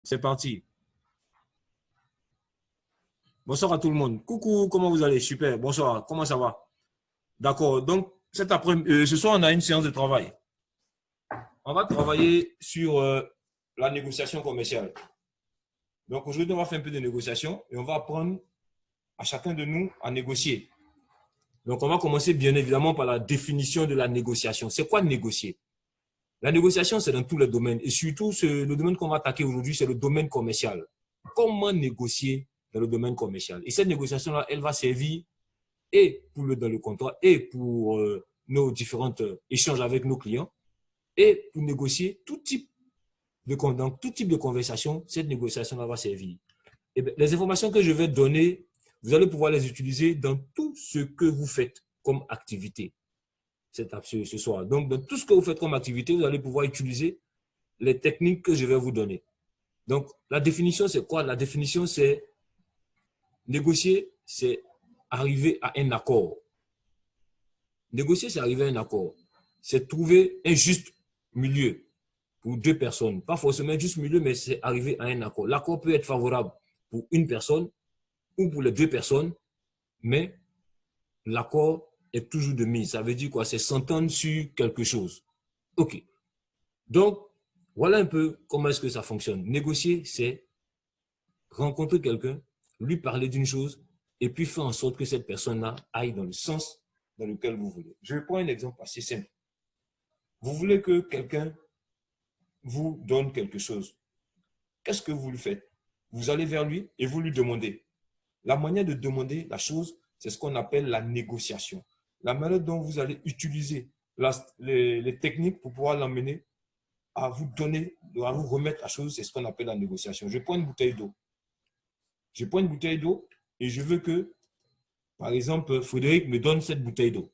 C'est parti. Bonsoir à tout le monde. Coucou, comment vous allez? Super, bonsoir, comment ça va? D'accord, donc ce soir, on a une séance de travail. On va travailler sur la négociation commerciale. Donc aujourd'hui, on va faire un peu de négociation et on va apprendre à chacun de nous à négocier. Donc on va commencer bien évidemment par la définition de la négociation. C'est quoi négocier? La négociation, c'est dans tous les domaines et surtout le domaine qu'on va attaquer aujourd'hui, c'est le domaine commercial. Comment négocier dans le domaine commercial? Et cette négociation-là, elle va servir et dans le contrat et pour nos différents échanges avec nos clients et pour négocier dans tout type de conversation, cette négociation-là va servir. Et bien, les informations que je vais donner, vous allez pouvoir les utiliser dans tout ce que vous faites comme activité ce soir. Donc, dans tout ce que vous faites comme activité, vous allez pouvoir utiliser les techniques que je vais vous donner. Donc, la définition, c'est quoi? La définition, c'est négocier, c'est arriver à un accord. Négocier, c'est arriver à un accord. C'est trouver un juste milieu pour deux personnes. Pas forcément un juste milieu, mais c'est arriver à un accord. L'accord peut être favorable pour une personne ou pour les deux personnes, mais l'accord est toujours de mise. Ça veut dire quoi? C'est s'entendre sur quelque chose. OK. Donc, voilà un peu comment est-ce que ça fonctionne. Négocier, c'est rencontrer quelqu'un, lui parler d'une chose et puis faire en sorte que cette personne-là aille dans le sens dans lequel vous voulez. Je prends un exemple assez simple. Vous voulez que quelqu'un vous donne quelque chose. Qu'est-ce que vous lui faites? Vous allez vers lui et vous lui demandez. La manière de demander la chose, c'est ce qu'on appelle la négociation. La manière dont vous allez utiliser les techniques pour pouvoir l'amener à vous donner, à vous remettre la chose, c'est ce qu'on appelle la négociation. Je prends une bouteille d'eau. Je prends une bouteille d'eau et je veux que, par exemple, Frédéric me donne cette bouteille d'eau.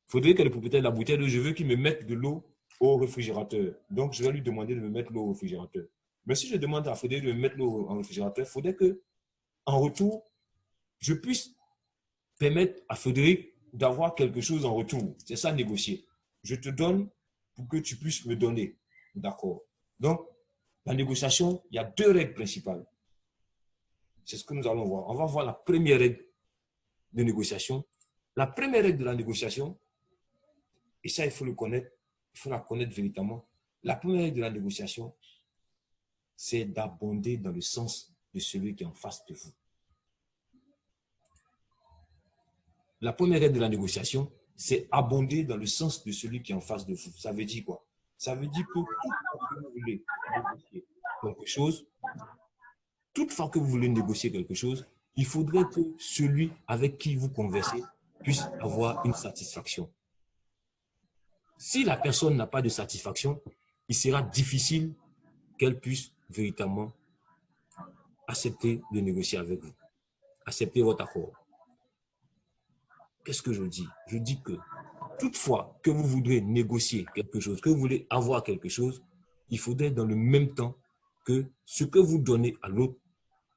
Frédéric est le propriétaire de la bouteille d'eau, je veux qu'il me mette de l'eau au réfrigérateur. Donc, je vais lui demander de me mettre l'eau au réfrigérateur. Mais si je demande à Frédéric de me mettre l'eau au réfrigérateur, il faudrait que, en retour, je puisse permettre à Frédéric d'avoir quelque chose en retour. C'est ça, négocier. Je te donne pour que tu puisses me donner. D'accord. Donc, la négociation, il y a deux règles principales. C'est ce que nous allons voir. On va voir la première règle de négociation. La première règle de la négociation, et ça, il faut le connaître, il faut la connaître véritablement. La première règle de la négociation, c'est d'abonder dans le sens de celui qui est en face de vous. La première règle de la négociation, c'est abonder dans le sens de celui qui est en face de vous. Ça veut dire quoi? Ça veut dire que toute fois que vous voulez négocier quelque chose, il faudrait que celui avec qui vous conversez puisse avoir une satisfaction. Si la personne n'a pas de satisfaction, il sera difficile qu'elle puisse véritablement accepter de négocier avec vous, accepter votre accord. Qu'est-ce que je dis? Je dis que toutefois que vous voudrez négocier quelque chose, que vous voulez avoir quelque chose, il faudrait dans le même temps que ce que vous donnez à l'autre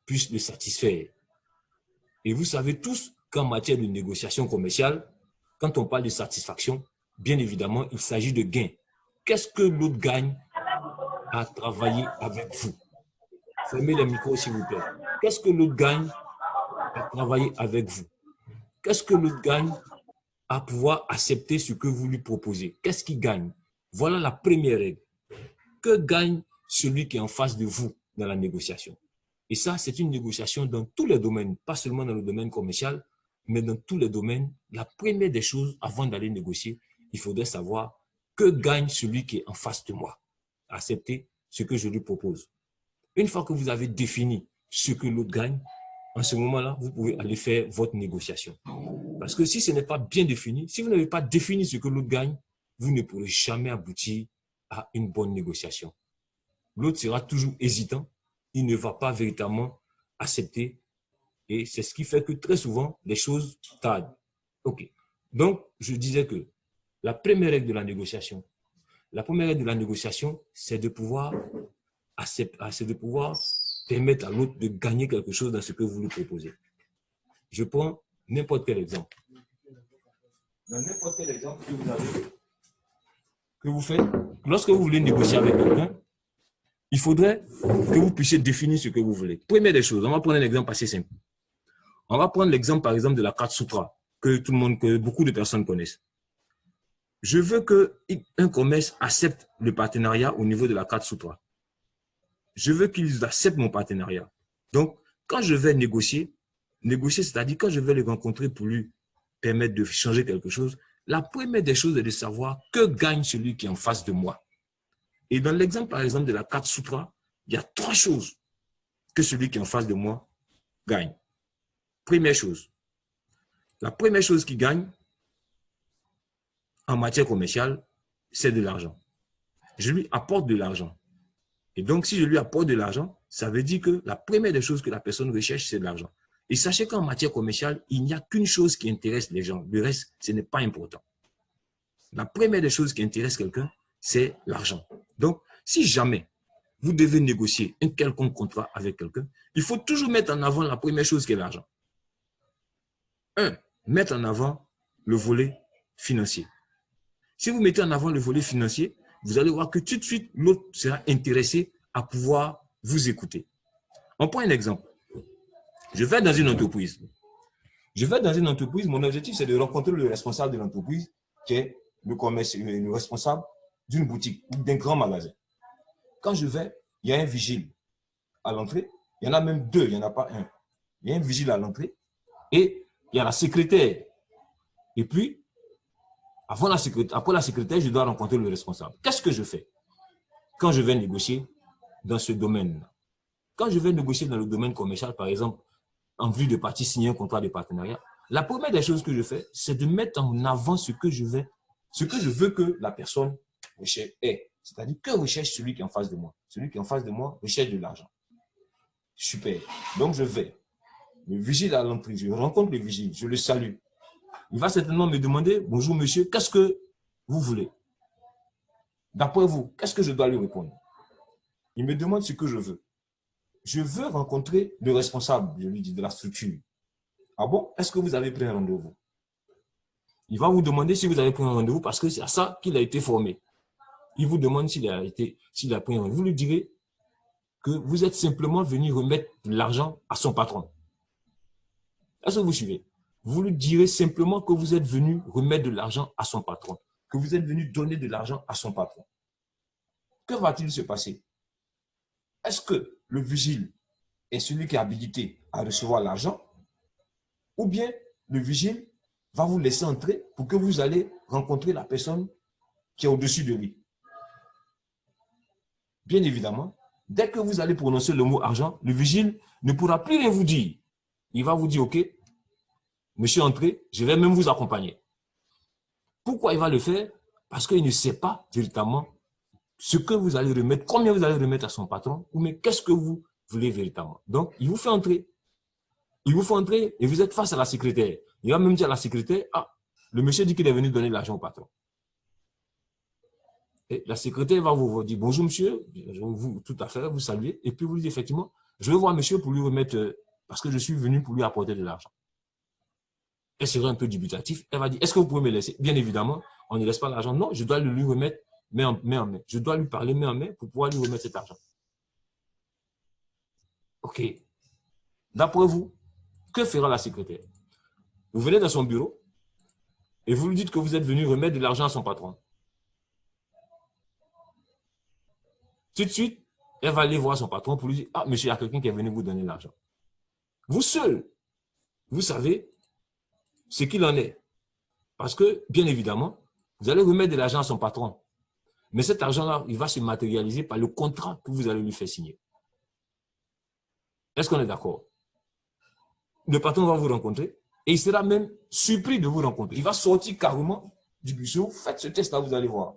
puisse le satisfaire. Et vous savez tous qu'en matière de négociation commerciale, quand on parle de satisfaction, bien évidemment, il s'agit de gain. Qu'est-ce que l'autre gagne à travailler avec vous? Fermez les micros, s'il vous plaît. Qu'est-ce que l'autre gagne à travailler avec vous? Qu'est-ce que l'autre gagne à pouvoir accepter ce que vous lui proposez? Qu'est-ce qu'il gagne? Voilà la première règle. Que gagne celui qui est en face de vous dans la négociation? Et ça, c'est une négociation dans tous les domaines, pas seulement dans le domaine commercial, mais dans tous les domaines. La première des choses, avant d'aller négocier, il faudrait savoir que gagne celui qui est en face de moi. Accepter ce que je lui propose. Une fois que vous avez défini ce que l'autre gagne, en ce moment-là, vous pouvez aller faire votre négociation. Parce que si ce n'est pas bien défini, si vous n'avez pas défini ce que l'autre gagne, vous ne pourrez jamais aboutir à une bonne négociation. L'autre sera toujours hésitant, il ne va pas véritablement accepter et c'est ce qui fait que très souvent, les choses tardent. OK. Donc, je disais que la première règle de la négociation, c'est de pouvoir permettre à l'autre de gagner quelque chose dans ce que vous lui proposez. Je prends n'importe quel exemple. Dans n'importe quel exemple que vous faites, lorsque vous voulez négocier avec quelqu'un, il faudrait que vous puissiez définir ce que vous voulez. Première des choses, on va prendre un exemple assez simple. On va prendre l'exemple, par exemple, de la carte Sutra, que beaucoup de personnes connaissent. Je veux qu'un commerce accepte le partenariat au niveau de la carte Sutra. Je veux qu'ils acceptent mon partenariat. Donc, quand je vais négocier, c'est-à-dire quand je vais le rencontrer pour lui permettre de changer quelque chose, la première des choses est de savoir que gagne celui qui est en face de moi. Et dans l'exemple, par exemple, de la carte Sutra, il y a 3 choses que celui qui est en face de moi gagne. Première chose. La première chose qu'il gagne en matière commerciale, c'est de l'argent. Je lui apporte de l'argent. Et donc, si je lui apporte de l'argent, ça veut dire que la première des choses que la personne recherche, c'est de l'argent. Et sachez qu'en matière commerciale, il n'y a qu'une chose qui intéresse les gens. Le reste, ce n'est pas important. La première des choses qui intéresse quelqu'un, c'est l'argent. Donc, si jamais vous devez négocier un quelconque contrat avec quelqu'un, il faut toujours mettre en avant la première chose qui est l'argent. 1. Mettre en avant le volet financier. Si vous mettez en avant le volet financier, vous allez voir que tout de suite, l'autre sera intéressé à pouvoir vous écouter. On prend un exemple. Je vais dans une entreprise. Mon objectif, c'est de rencontrer le responsable de l'entreprise, qui est le responsable d'une boutique ou d'un grand magasin. Quand je vais, il y a un vigile à l'entrée. Il y en a même 2, il n'y en a pas un. Il y a un vigile à l'entrée et il y a la secrétaire. Et puis, après la secrétaire, je dois rencontrer le responsable. Qu'est-ce que je fais quand je vais négocier dans ce domaine-là? Quand je vais négocier dans le domaine commercial, par exemple, en vue de partir signer un contrat de partenariat, la première des choses que je fais, c'est de mettre en avant ce que je veux que la personne recherche. C'est-à-dire que recherche celui qui est en face de moi. Celui qui est en face de moi recherche de l'argent. Super. Donc, je vais. Le vigile à l'entrée, je rencontre le vigile, je le salue. Il va certainement me demander, bonjour monsieur, qu'est-ce que vous voulez? D'après vous, qu'est-ce que je dois lui répondre? Il me demande ce que je veux. Je veux rencontrer le responsable, je lui dis, de la structure. Ah bon? Est-ce que vous avez pris un rendez-vous? Il va vous demander si vous avez pris un rendez-vous parce que c'est à ça qu'il a été formé. Il vous demande s'il a pris un rendez-vous. Vous lui direz que vous êtes simplement venu remettre de l'argent à son patron. Est-ce que vous suivez? Vous lui direz simplement que vous êtes venu remettre de l'argent à son patron, que vous êtes venu donner de l'argent à son patron. Que va-t-il se passer? Est-ce que le vigile est celui qui est habilité à recevoir l'argent ou bien le vigile va vous laisser entrer pour que vous allez rencontrer la personne qui est au-dessus de lui? Bien évidemment, dès que vous allez prononcer le mot argent, le vigile ne pourra plus rien vous dire. Il va vous dire, OK, monsieur, entrez, je vais même vous accompagner. Pourquoi il va le faire? Parce qu'il ne sait pas véritablement ce que vous allez remettre, combien vous allez remettre à son patron, ou mais qu'est-ce que vous voulez véritablement. Donc, il vous fait entrer. Il vous fait entrer et vous êtes face à la secrétaire. Il va même dire à la secrétaire, ah, le monsieur dit qu'il est venu donner l'argent au patron. Et la secrétaire va vous dire, bonjour monsieur, vous, tout à fait, vous saluez, et puis vous dites effectivement, je veux voir monsieur pour lui remettre, parce que je suis venu pour lui apporter de l'argent. Elle sera un peu dubitative. Elle va dire, est-ce que vous pouvez me laisser? Bien évidemment, on ne laisse pas l'argent. Non, je dois lui remettre main en main. Je dois lui parler main en main pour pouvoir lui remettre cet argent. OK. D'après vous, que fera la secrétaire? Vous venez dans son bureau et vous lui dites que vous êtes venu remettre de l'argent à son patron. Tout de suite, elle va aller voir son patron pour lui dire, ah, monsieur, il y a quelqu'un qui est venu vous donner l'argent. Vous seul, vous savez ce qu'il en est. Parce que, bien évidemment, vous allez remettre de l'argent à son patron. Mais cet argent-là, il va se matérialiser par le contrat que vous allez lui faire signer. Est-ce qu'on est d'accord? Le patron va vous rencontrer et il sera même surpris de vous rencontrer. Il va sortir carrément du bureau. Faites ce test-là, vous allez voir.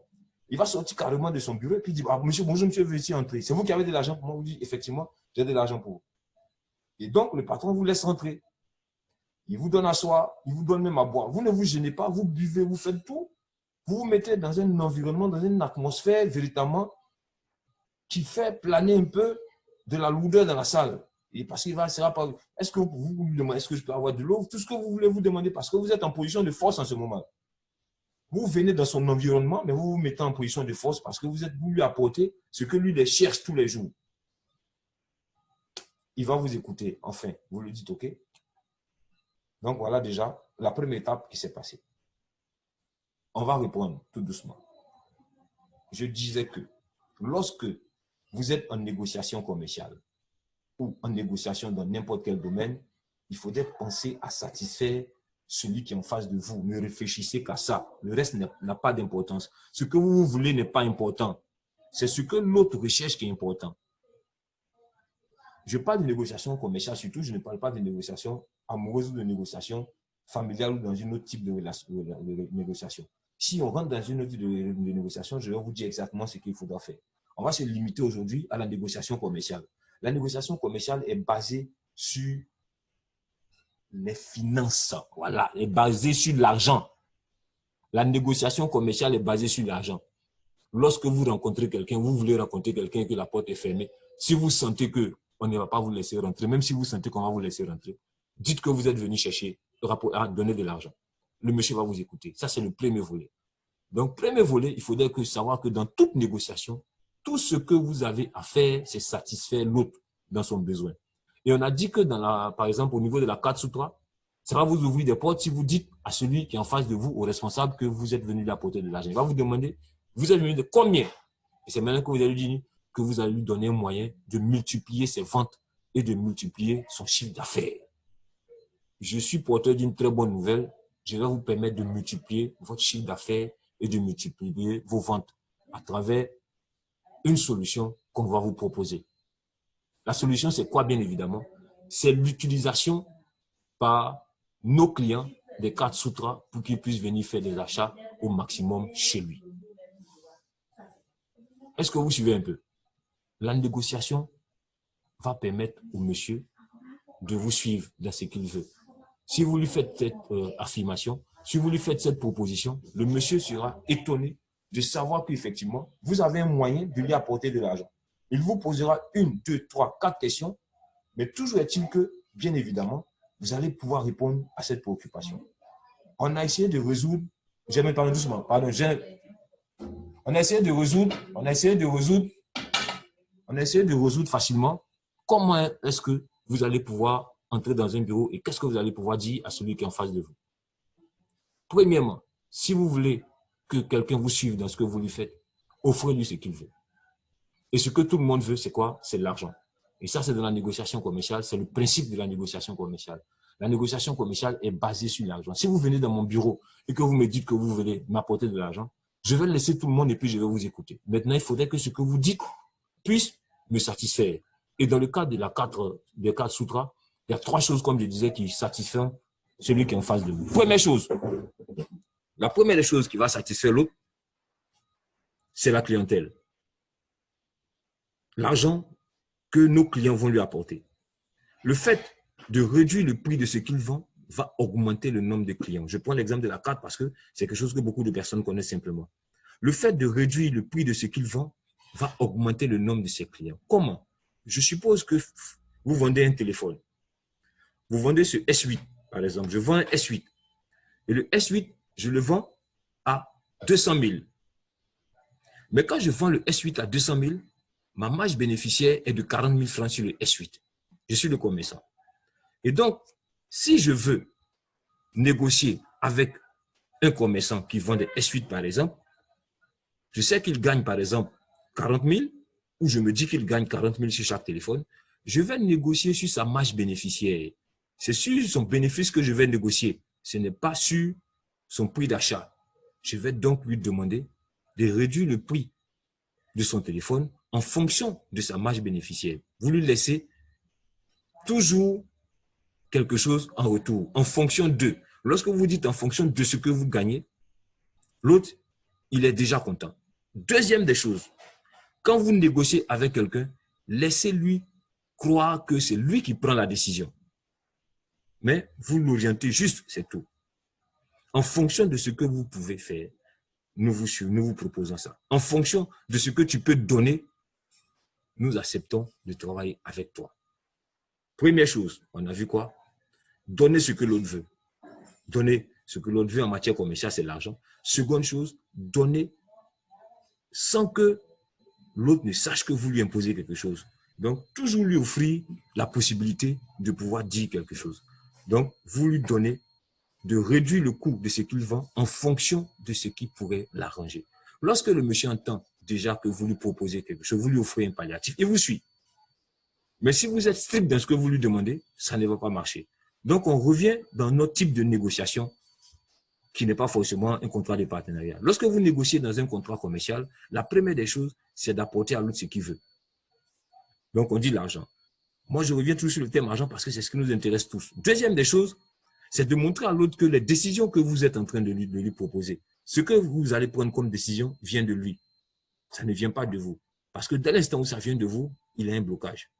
Il va sortir carrément de son bureau et puis il dit, ah, monsieur, bonjour, monsieur, veuillez entrer. C'est vous qui avez de l'argent pour moi? Vous dites, effectivement, j'ai de l'argent pour vous. Et donc, le patron vous laisse rentrer. Il vous donne à soir, il vous donne même à boire. Vous ne vous gênez pas, vous buvez, vous faites tout. Vous vous mettez dans un environnement, dans une atmosphère véritablement qui fait planer un peu de la lourdeur dans la salle. Et parce qu'il va, sera pas. Est-ce que vous lui demandez, est-ce que je peux avoir de l'eau? Tout ce que vous voulez vous demander parce que vous êtes en position de force en ce moment. Vous venez dans son environnement, mais vous vous mettez en position de force parce que vous lui apportez ce que lui cherche tous les jours. Il va vous écouter. Enfin, vous lui dites OK. Donc, voilà déjà la première étape qui s'est passée. On va répondre tout doucement. Je disais que lorsque vous êtes en négociation commerciale ou en négociation dans n'importe quel domaine, il faudrait penser à satisfaire celui qui est en face de vous. Ne réfléchissez qu'à ça. Le reste n'a pas d'importance. Ce que vous voulez n'est pas important. C'est ce que l'autre recherche qui est important. Je parle de négociation commerciale, surtout, je ne parle pas de négociation amoureuse ou de négociation familiale ou dans une autre type de négociation. Si on rentre dans une autre type de négociation, je vais vous dire exactement ce qu'il faudra faire. On va se limiter aujourd'hui à la négociation commerciale. La négociation commerciale est basée sur les finances. Voilà, est basée sur l'argent. La négociation commerciale est basée sur l'argent. Lorsque vous rencontrez quelqu'un, vous voulez rencontrer quelqu'un et que la porte est fermée, si vous sentez qu'on ne va pas vous laisser rentrer, même si vous sentez qu'on va vous laisser rentrer, dites que vous êtes venu chercher à donner de l'argent. Le monsieur va vous écouter. Ça, c'est le premier volet. Donc, premier volet, il faudrait savoir que dans toute négociation, tout ce que vous avez à faire, c'est satisfaire l'autre dans son besoin. Et on a dit que, par exemple, au niveau de la 4 sous 3, ça va vous ouvrir des portes si vous dites à celui qui est en face de vous, au responsable, que vous êtes venu lui apporter de l'argent. Il va vous demander, vous êtes venu de combien? Et c'est maintenant que vous allez lui dire que vous allez lui donner un moyen de multiplier ses ventes et de multiplier son chiffre d'affaires. Je suis porteur d'une très bonne nouvelle. Je vais vous permettre de multiplier votre chiffre d'affaires et de multiplier vos ventes à travers une solution qu'on va vous proposer. La solution, c'est quoi, bien évidemment? C'est l'utilisation par nos clients des cartes Sutra pour qu'ils puissent venir faire des achats au maximum chez lui. Est-ce que vous suivez un peu? La négociation va permettre au monsieur de vous suivre dans ce qu'il veut. Si vous lui faites cette affirmation, si vous lui faites cette proposition, le monsieur sera étonné de savoir qu'effectivement, vous avez un moyen de lui apporter de l'argent. Il vous posera 1, 2, 3, 4 questions, mais toujours est-il que, bien évidemment, vous allez pouvoir répondre à cette préoccupation. On a essayé de résoudre, j'ai même parlé doucement, pardon, on a essayé de résoudre facilement comment est-ce que vous allez pouvoir entrer dans un bureau et qu'est-ce que vous allez pouvoir dire à celui qui est en face de vous. Premièrement, si vous voulez que quelqu'un vous suive dans ce que vous lui faites, offrez-lui ce qu'il veut. Et ce que tout le monde veut, c'est quoi? C'est l'argent. Et ça, c'est dans la négociation commerciale, c'est le principe de la négociation commerciale. La négociation commerciale est basée sur l'argent. Si vous venez dans mon bureau et que vous me dites que vous voulez m'apporter de l'argent, je vais laisser tout le monde et puis je vais vous écouter. Maintenant, il faudrait que ce que vous dites puisse me satisfaire. Et dans le cas de des 4 sutras, il y a 3 choses, comme je disais, qui satisfont celui qui est en face de vous. Première chose, la première des choses qui va satisfaire l'autre, c'est la clientèle. L'argent que nos clients vont lui apporter. Le fait de réduire le prix de ce qu'ils vendent va augmenter le nombre de clients. Je prends l'exemple de la carte parce que c'est quelque chose que beaucoup de personnes connaissent simplement. Le fait de réduire le prix de ce qu'ils vendent va augmenter le nombre de ses clients. Comment? Je suppose que vous vendez un téléphone. Vous vendez ce S8, par exemple. Je vends un S8. Et le S8, je le vends à 200 000. Mais quand je vends le S8 à 200 000, ma marge bénéficiaire est de 40 000 francs sur le S8. Je suis le commerçant. Et donc, si je veux négocier avec un commerçant qui vend des S8, par exemple, je sais qu'il gagne, par exemple, 40 000, ou je me dis qu'il gagne 40 000 sur chaque téléphone, je vais négocier sur sa marge bénéficiaire. C'est sur son bénéfice que je vais négocier. Ce n'est pas sur son prix d'achat. Je vais donc lui demander de réduire le prix de son téléphone en fonction de sa marge bénéficiaire. Vous lui laissez toujours quelque chose en retour, en fonction de. Lorsque vous dites en fonction de ce que vous gagnez, l'autre, il est déjà content. Deuxième des choses, quand vous négociez avec quelqu'un, laissez-lui croire que c'est lui qui prend la décision. Mais vous l'orientez juste, c'est tout. En fonction de ce que vous pouvez faire, nous vous proposons ça. En fonction de ce que tu peux donner, nous acceptons de travailler avec toi. Première chose, on a vu quoi? Donner ce que l'autre veut. Donner Ce que l'autre veut en matière commerciale, c'est l'argent. Seconde chose, donner sans que l'autre ne sache que vous lui imposez quelque chose. Donc, toujours lui offrir la possibilité de pouvoir dire quelque chose. Donc, vous lui donnez de réduire le coût de ce qu'il vend en fonction de ce qui pourrait l'arranger. Lorsque le monsieur entend déjà que vous lui proposez quelque chose, vous lui offrez un palliatif, il vous suit. Mais si vous êtes strict dans ce que vous lui demandez, ça ne va pas marcher. Donc, on revient dans notre type de négociation qui n'est pas forcément un contrat de partenariat. Lorsque vous négociez dans un contrat commercial, la première des choses, c'est d'apporter à l'autre ce qu'il veut. Donc, on dit l'argent. Moi, je reviens toujours sur le thème argent parce que c'est ce qui nous intéresse tous. Deuxième des choses, c'est de montrer à l'autre que les décisions que vous êtes en train de lui proposer, ce que vous allez prendre comme décision vient de lui. Ça ne vient pas de vous. Parce que dès l'instant où ça vient de vous, il a un blocage.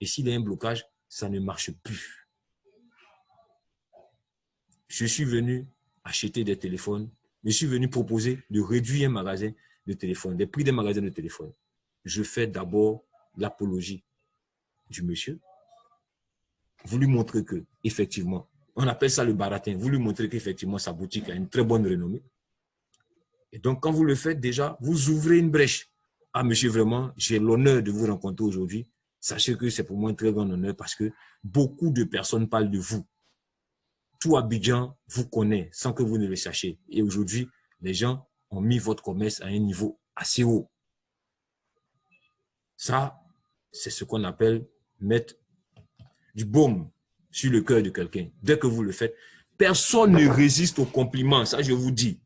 Et s'il a un blocage, ça ne marche plus. Je suis venu acheter des téléphones. Je suis venu proposer de réduire un magasin de téléphones, des prix des magasins de téléphones. Je fais d'abord l'apologie du monsieur. Vous lui montrez que, effectivement, on appelle ça le baratin. Vous lui montrez qu'effectivement, sa boutique a une très bonne renommée. Et donc, quand vous le faites, déjà, vous ouvrez une brèche. Ah, monsieur, vraiment, j'ai l'honneur de vous rencontrer aujourd'hui. Sachez que c'est pour moi un très grand honneur parce que beaucoup de personnes parlent de vous. Tout Abidjan vous connaît sans que vous ne le sachiez. Et aujourd'hui, les gens ont mis votre commerce à un niveau assez haut. Ça, c'est ce qu'on appelle mettre du baume sur le cœur de quelqu'un. Dès que vous le faites, personne ne résiste aux compliments. Ça, je vous dis.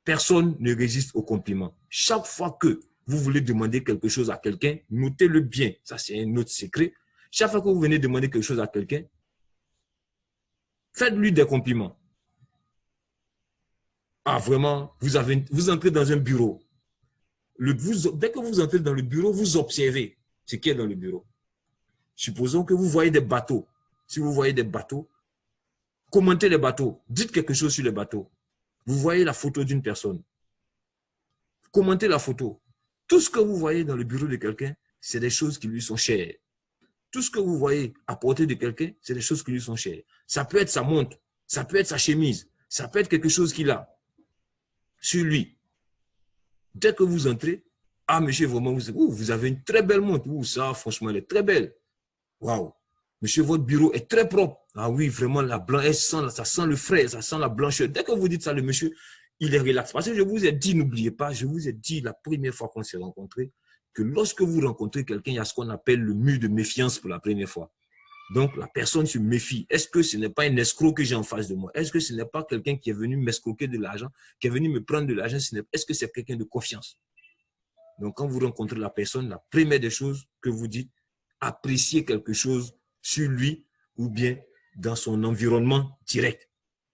Personne ne résiste aux compliments. Chaque fois que vous voulez demander quelque chose à quelqu'un, notez-le bien. Ça, c'est un autre secret. Chaque fois que vous venez demander quelque chose à quelqu'un, faites-lui des compliments. Ah, vraiment, vous entrez dans un bureau. Dès que vous entrez dans le bureau, vous observez ce qui est dans le bureau. Supposons que vous voyez des bateaux. Si vous voyez des bateaux, commentez les bateaux. Dites quelque chose sur les bateaux. Vous voyez la photo d'une personne. Commentez la photo. Tout ce que vous voyez dans le bureau de quelqu'un, c'est des choses qui lui sont chères. Tout ce que vous voyez à portée de quelqu'un, c'est des choses qui lui sont chères. Ça peut être sa montre, ça peut être sa chemise, ça peut être quelque chose qu'il a sur lui. Dès que vous entrez, ah, monsieur, vraiment, vous avez une très belle montre. Ça, franchement, elle est très belle. Waouh. Monsieur, votre bureau est très propre. Ah oui, vraiment, la blanche, ça sent le frais, ça sent la blancheur. Dès que vous dites ça, le monsieur, il est relax. Parce que je vous ai dit, n'oubliez pas, je vous ai dit la première fois qu'on s'est rencontrés, que lorsque vous rencontrez quelqu'un, il y a ce qu'on appelle le mur de méfiance pour la première fois. Donc, la personne se méfie. Est-ce que ce n'est pas un escroc que j'ai en face de moi? Est-ce que ce n'est pas quelqu'un qui est venu m'escroquer de l'argent, qui est venu me prendre de l'argent? Est-ce que c'est quelqu'un de confiance? Donc, quand vous rencontrez la personne, la première des choses que vous dites, appréciez quelque chose sur lui ou bien dans son environnement direct.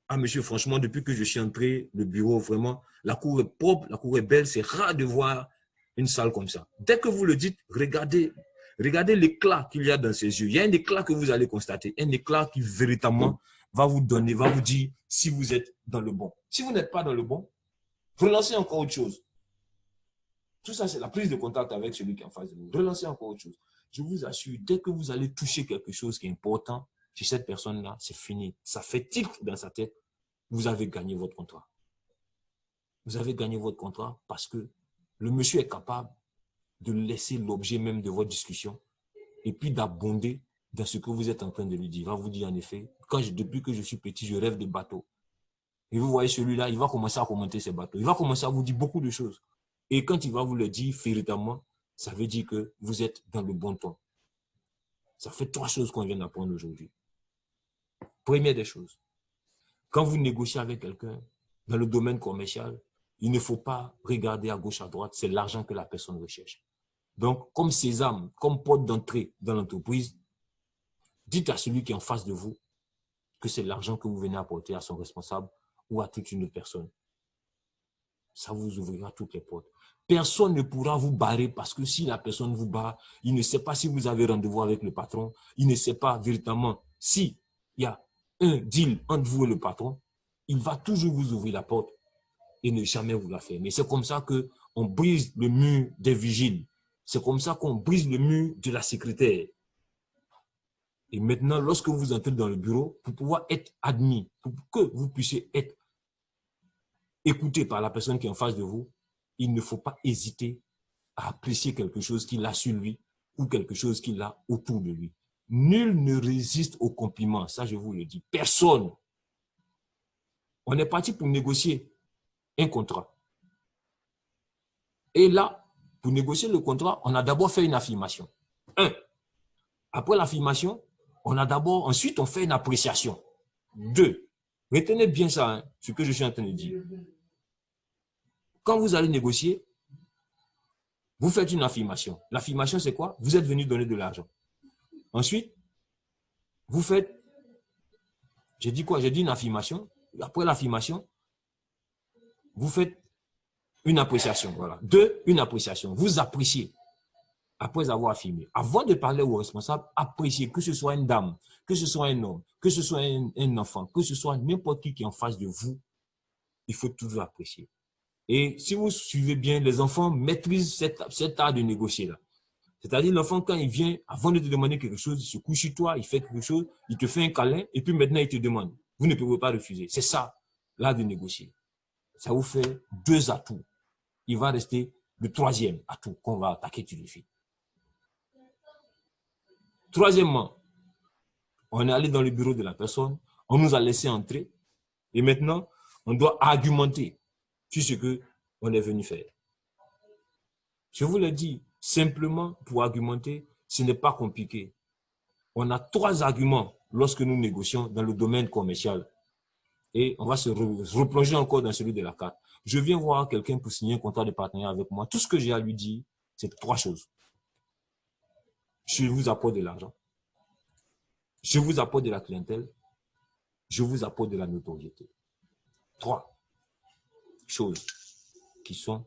Ah, monsieur, franchement, depuis que je suis entré, le bureau, vraiment, la cour est propre, la cour est belle. C'est rare de voir une salle comme ça. Dès que vous le dites, regardez l'éclat qu'il y a dans ses yeux. Il y a un éclat que vous allez constater, un éclat qui véritablement va vous donner, va vous dire si vous êtes dans le bon. Si vous n'êtes pas dans le bon, relancez encore autre chose. Tout ça, c'est la prise de contact avec celui qui est en face de vous. Relancez encore autre chose. Je vous assure, dès que vous allez toucher quelque chose qui est important chez cette personne-là, c'est fini. Ça fait tilt dans sa tête. Vous avez gagné votre contrat. Vous avez gagné votre contrat parce que le monsieur est capable de laisser l'objet même de votre discussion et puis d'abonder dans ce que vous êtes en train de lui dire. Il va vous dire en effet, depuis que je suis petit, je rêve de bateaux. Et vous voyez celui-là, il va commencer à commenter ses bateaux. Il va commencer à vous dire beaucoup de choses. Et quand il va vous le dire véritablement, ça veut dire que vous êtes dans le bon ton. Ça fait 3 choses qu'on vient d'apprendre aujourd'hui. Première des choses, quand vous négociez avec quelqu'un dans le domaine commercial, il ne faut pas regarder à gauche, à droite, c'est l'argent que la personne recherche. Donc, comme sésame, comme porte d'entrée dans l'entreprise, dites à celui qui est en face de vous que c'est l'argent que vous venez apporter à son responsable ou à toute une autre personne. Ça vous ouvrira toutes les portes. Personne ne pourra vous barrer parce que si la personne vous barre, il ne sait pas si vous avez rendez-vous avec le patron, il ne sait pas véritablement s'il y a un deal entre vous et le patron, il va toujours vous ouvrir la porte et ne jamais vous la fermer. C'est comme ça qu'on brise le mur des vigiles. C'est comme ça qu'on brise le mur de la secrétaire. Et maintenant, lorsque vous entrez dans le bureau, pour pouvoir être admis, pour que vous puissiez être écouté par la personne qui est en face de vous, il ne faut pas hésiter à apprécier quelque chose qu'il a sur lui ou quelque chose qu'il a autour de lui. Nul ne résiste aux compliments, ça je vous le dis. Personne. On est parti pour négocier un contrat. Et là, pour négocier le contrat, on a d'abord fait une affirmation. Après l'affirmation, ensuite on fait une appréciation. 2. Retenez bien ça, hein, ce que je suis en train de dire. Quand vous allez négocier, vous faites une affirmation. L'affirmation, c'est quoi? Vous êtes venu donner de l'argent. Ensuite, vous faites, j'ai dit quoi? J'ai dit une affirmation. Après l'affirmation, vous faites une appréciation. Voilà. 2, une appréciation. Vous appréciez après avoir affirmé. Avant de parler aux responsables, appréciez, que ce soit une dame, que ce soit un homme, que ce soit un enfant, que ce soit n'importe qui est en face de vous, il faut toujours apprécier. Et si vous suivez bien, les enfants maîtrisent cet art de négocier là. C'est-à-dire l'enfant, quand il vient, avant de te demander quelque chose, il se couche sur toi, il fait quelque chose, il te fait un câlin, et puis maintenant il te demande. Vous ne pouvez pas refuser. C'est ça, l'art de négocier. Ça vous fait 2 atouts. Il va rester le 3e atout qu'on va attaquer tout de suite. Troisièmement, on est allé dans le bureau de la personne, on nous a laissé entrer, et maintenant, on doit argumenter sur ce qu'on est venu faire. Je vous l'ai dit, simplement pour argumenter, ce n'est pas compliqué. On a 3 arguments lorsque nous négocions dans le domaine commercial. Et on va se replonger encore dans celui de la carte. Je viens voir quelqu'un pour signer un contrat de partenariat avec moi. Tout ce que j'ai à lui dire, c'est 3 choses. Je vous apporte de l'argent. Je vous apporte de la clientèle. Je vous apporte de la notoriété. 3 choses qui sont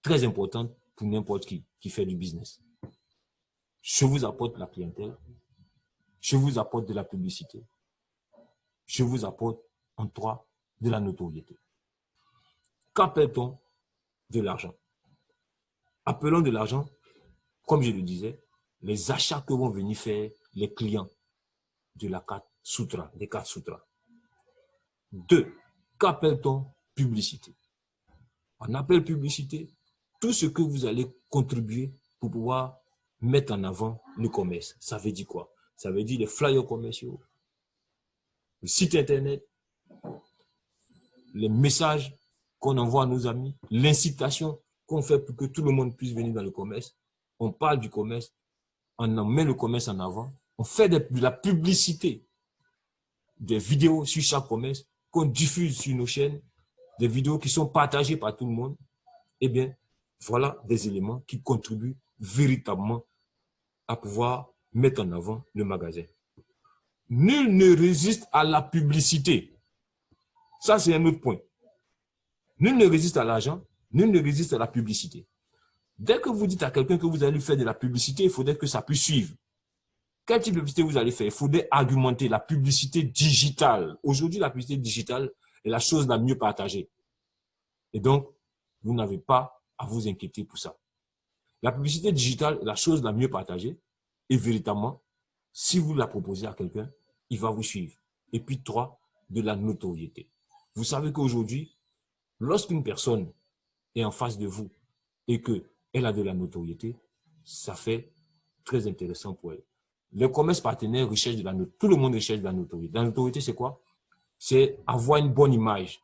très importantes pour n'importe qui fait du business. Je vous apporte la clientèle. Je vous apporte de la publicité. Je vous apporte en 3 de la notoriété. Qu'appelle-t-on de l'argent? Appelons de l'argent, comme je le disais, les achats que vont venir faire les clients de la carte Sutra, des cartes Sutra. 2. Qu'appelle-t-on publicité? On appelle publicité tout ce que vous allez contribuer pour pouvoir mettre en avant le commerce. Ça veut dire quoi? Ça veut dire les flyers commerciaux, le site internet, les messages qu'on envoie à nos amis, l'incitation qu'on fait pour que tout le monde puisse venir dans le commerce. On parle du commerce, on met le commerce en avant, on fait de la publicité, des vidéos sur chaque commerce qu'on diffuse sur nos chaînes, des vidéos qui sont partagées par tout le monde. Eh bien, voilà des éléments qui contribuent véritablement à pouvoir mettre en avant le magasin. Nul ne résiste à la publicité. Ça, c'est un autre point. Nul ne résiste à l'argent, nul ne résiste à la publicité. Dès que vous dites à quelqu'un que vous allez faire de la publicité, il faudrait que ça puisse suivre. Quel type de publicité vous allez faire? Il faudrait argumenter la publicité digitale. Aujourd'hui, la publicité digitale est la chose la mieux partagée. Et donc, vous n'avez pas à vous inquiéter pour ça. La publicité digitale est la chose la mieux partagée. Et véritablement, si vous la proposez à quelqu'un, il va vous suivre. Et puis 3, de la notoriété. Vous savez qu'aujourd'hui, lorsqu'une personne est en face de vous et qu'elle a de la notoriété, ça fait très intéressant pour elle. Le commerce partenaire recherche de la notoriété. Tout le monde recherche de la notoriété. La notoriété, c'est quoi? C'est avoir une bonne image.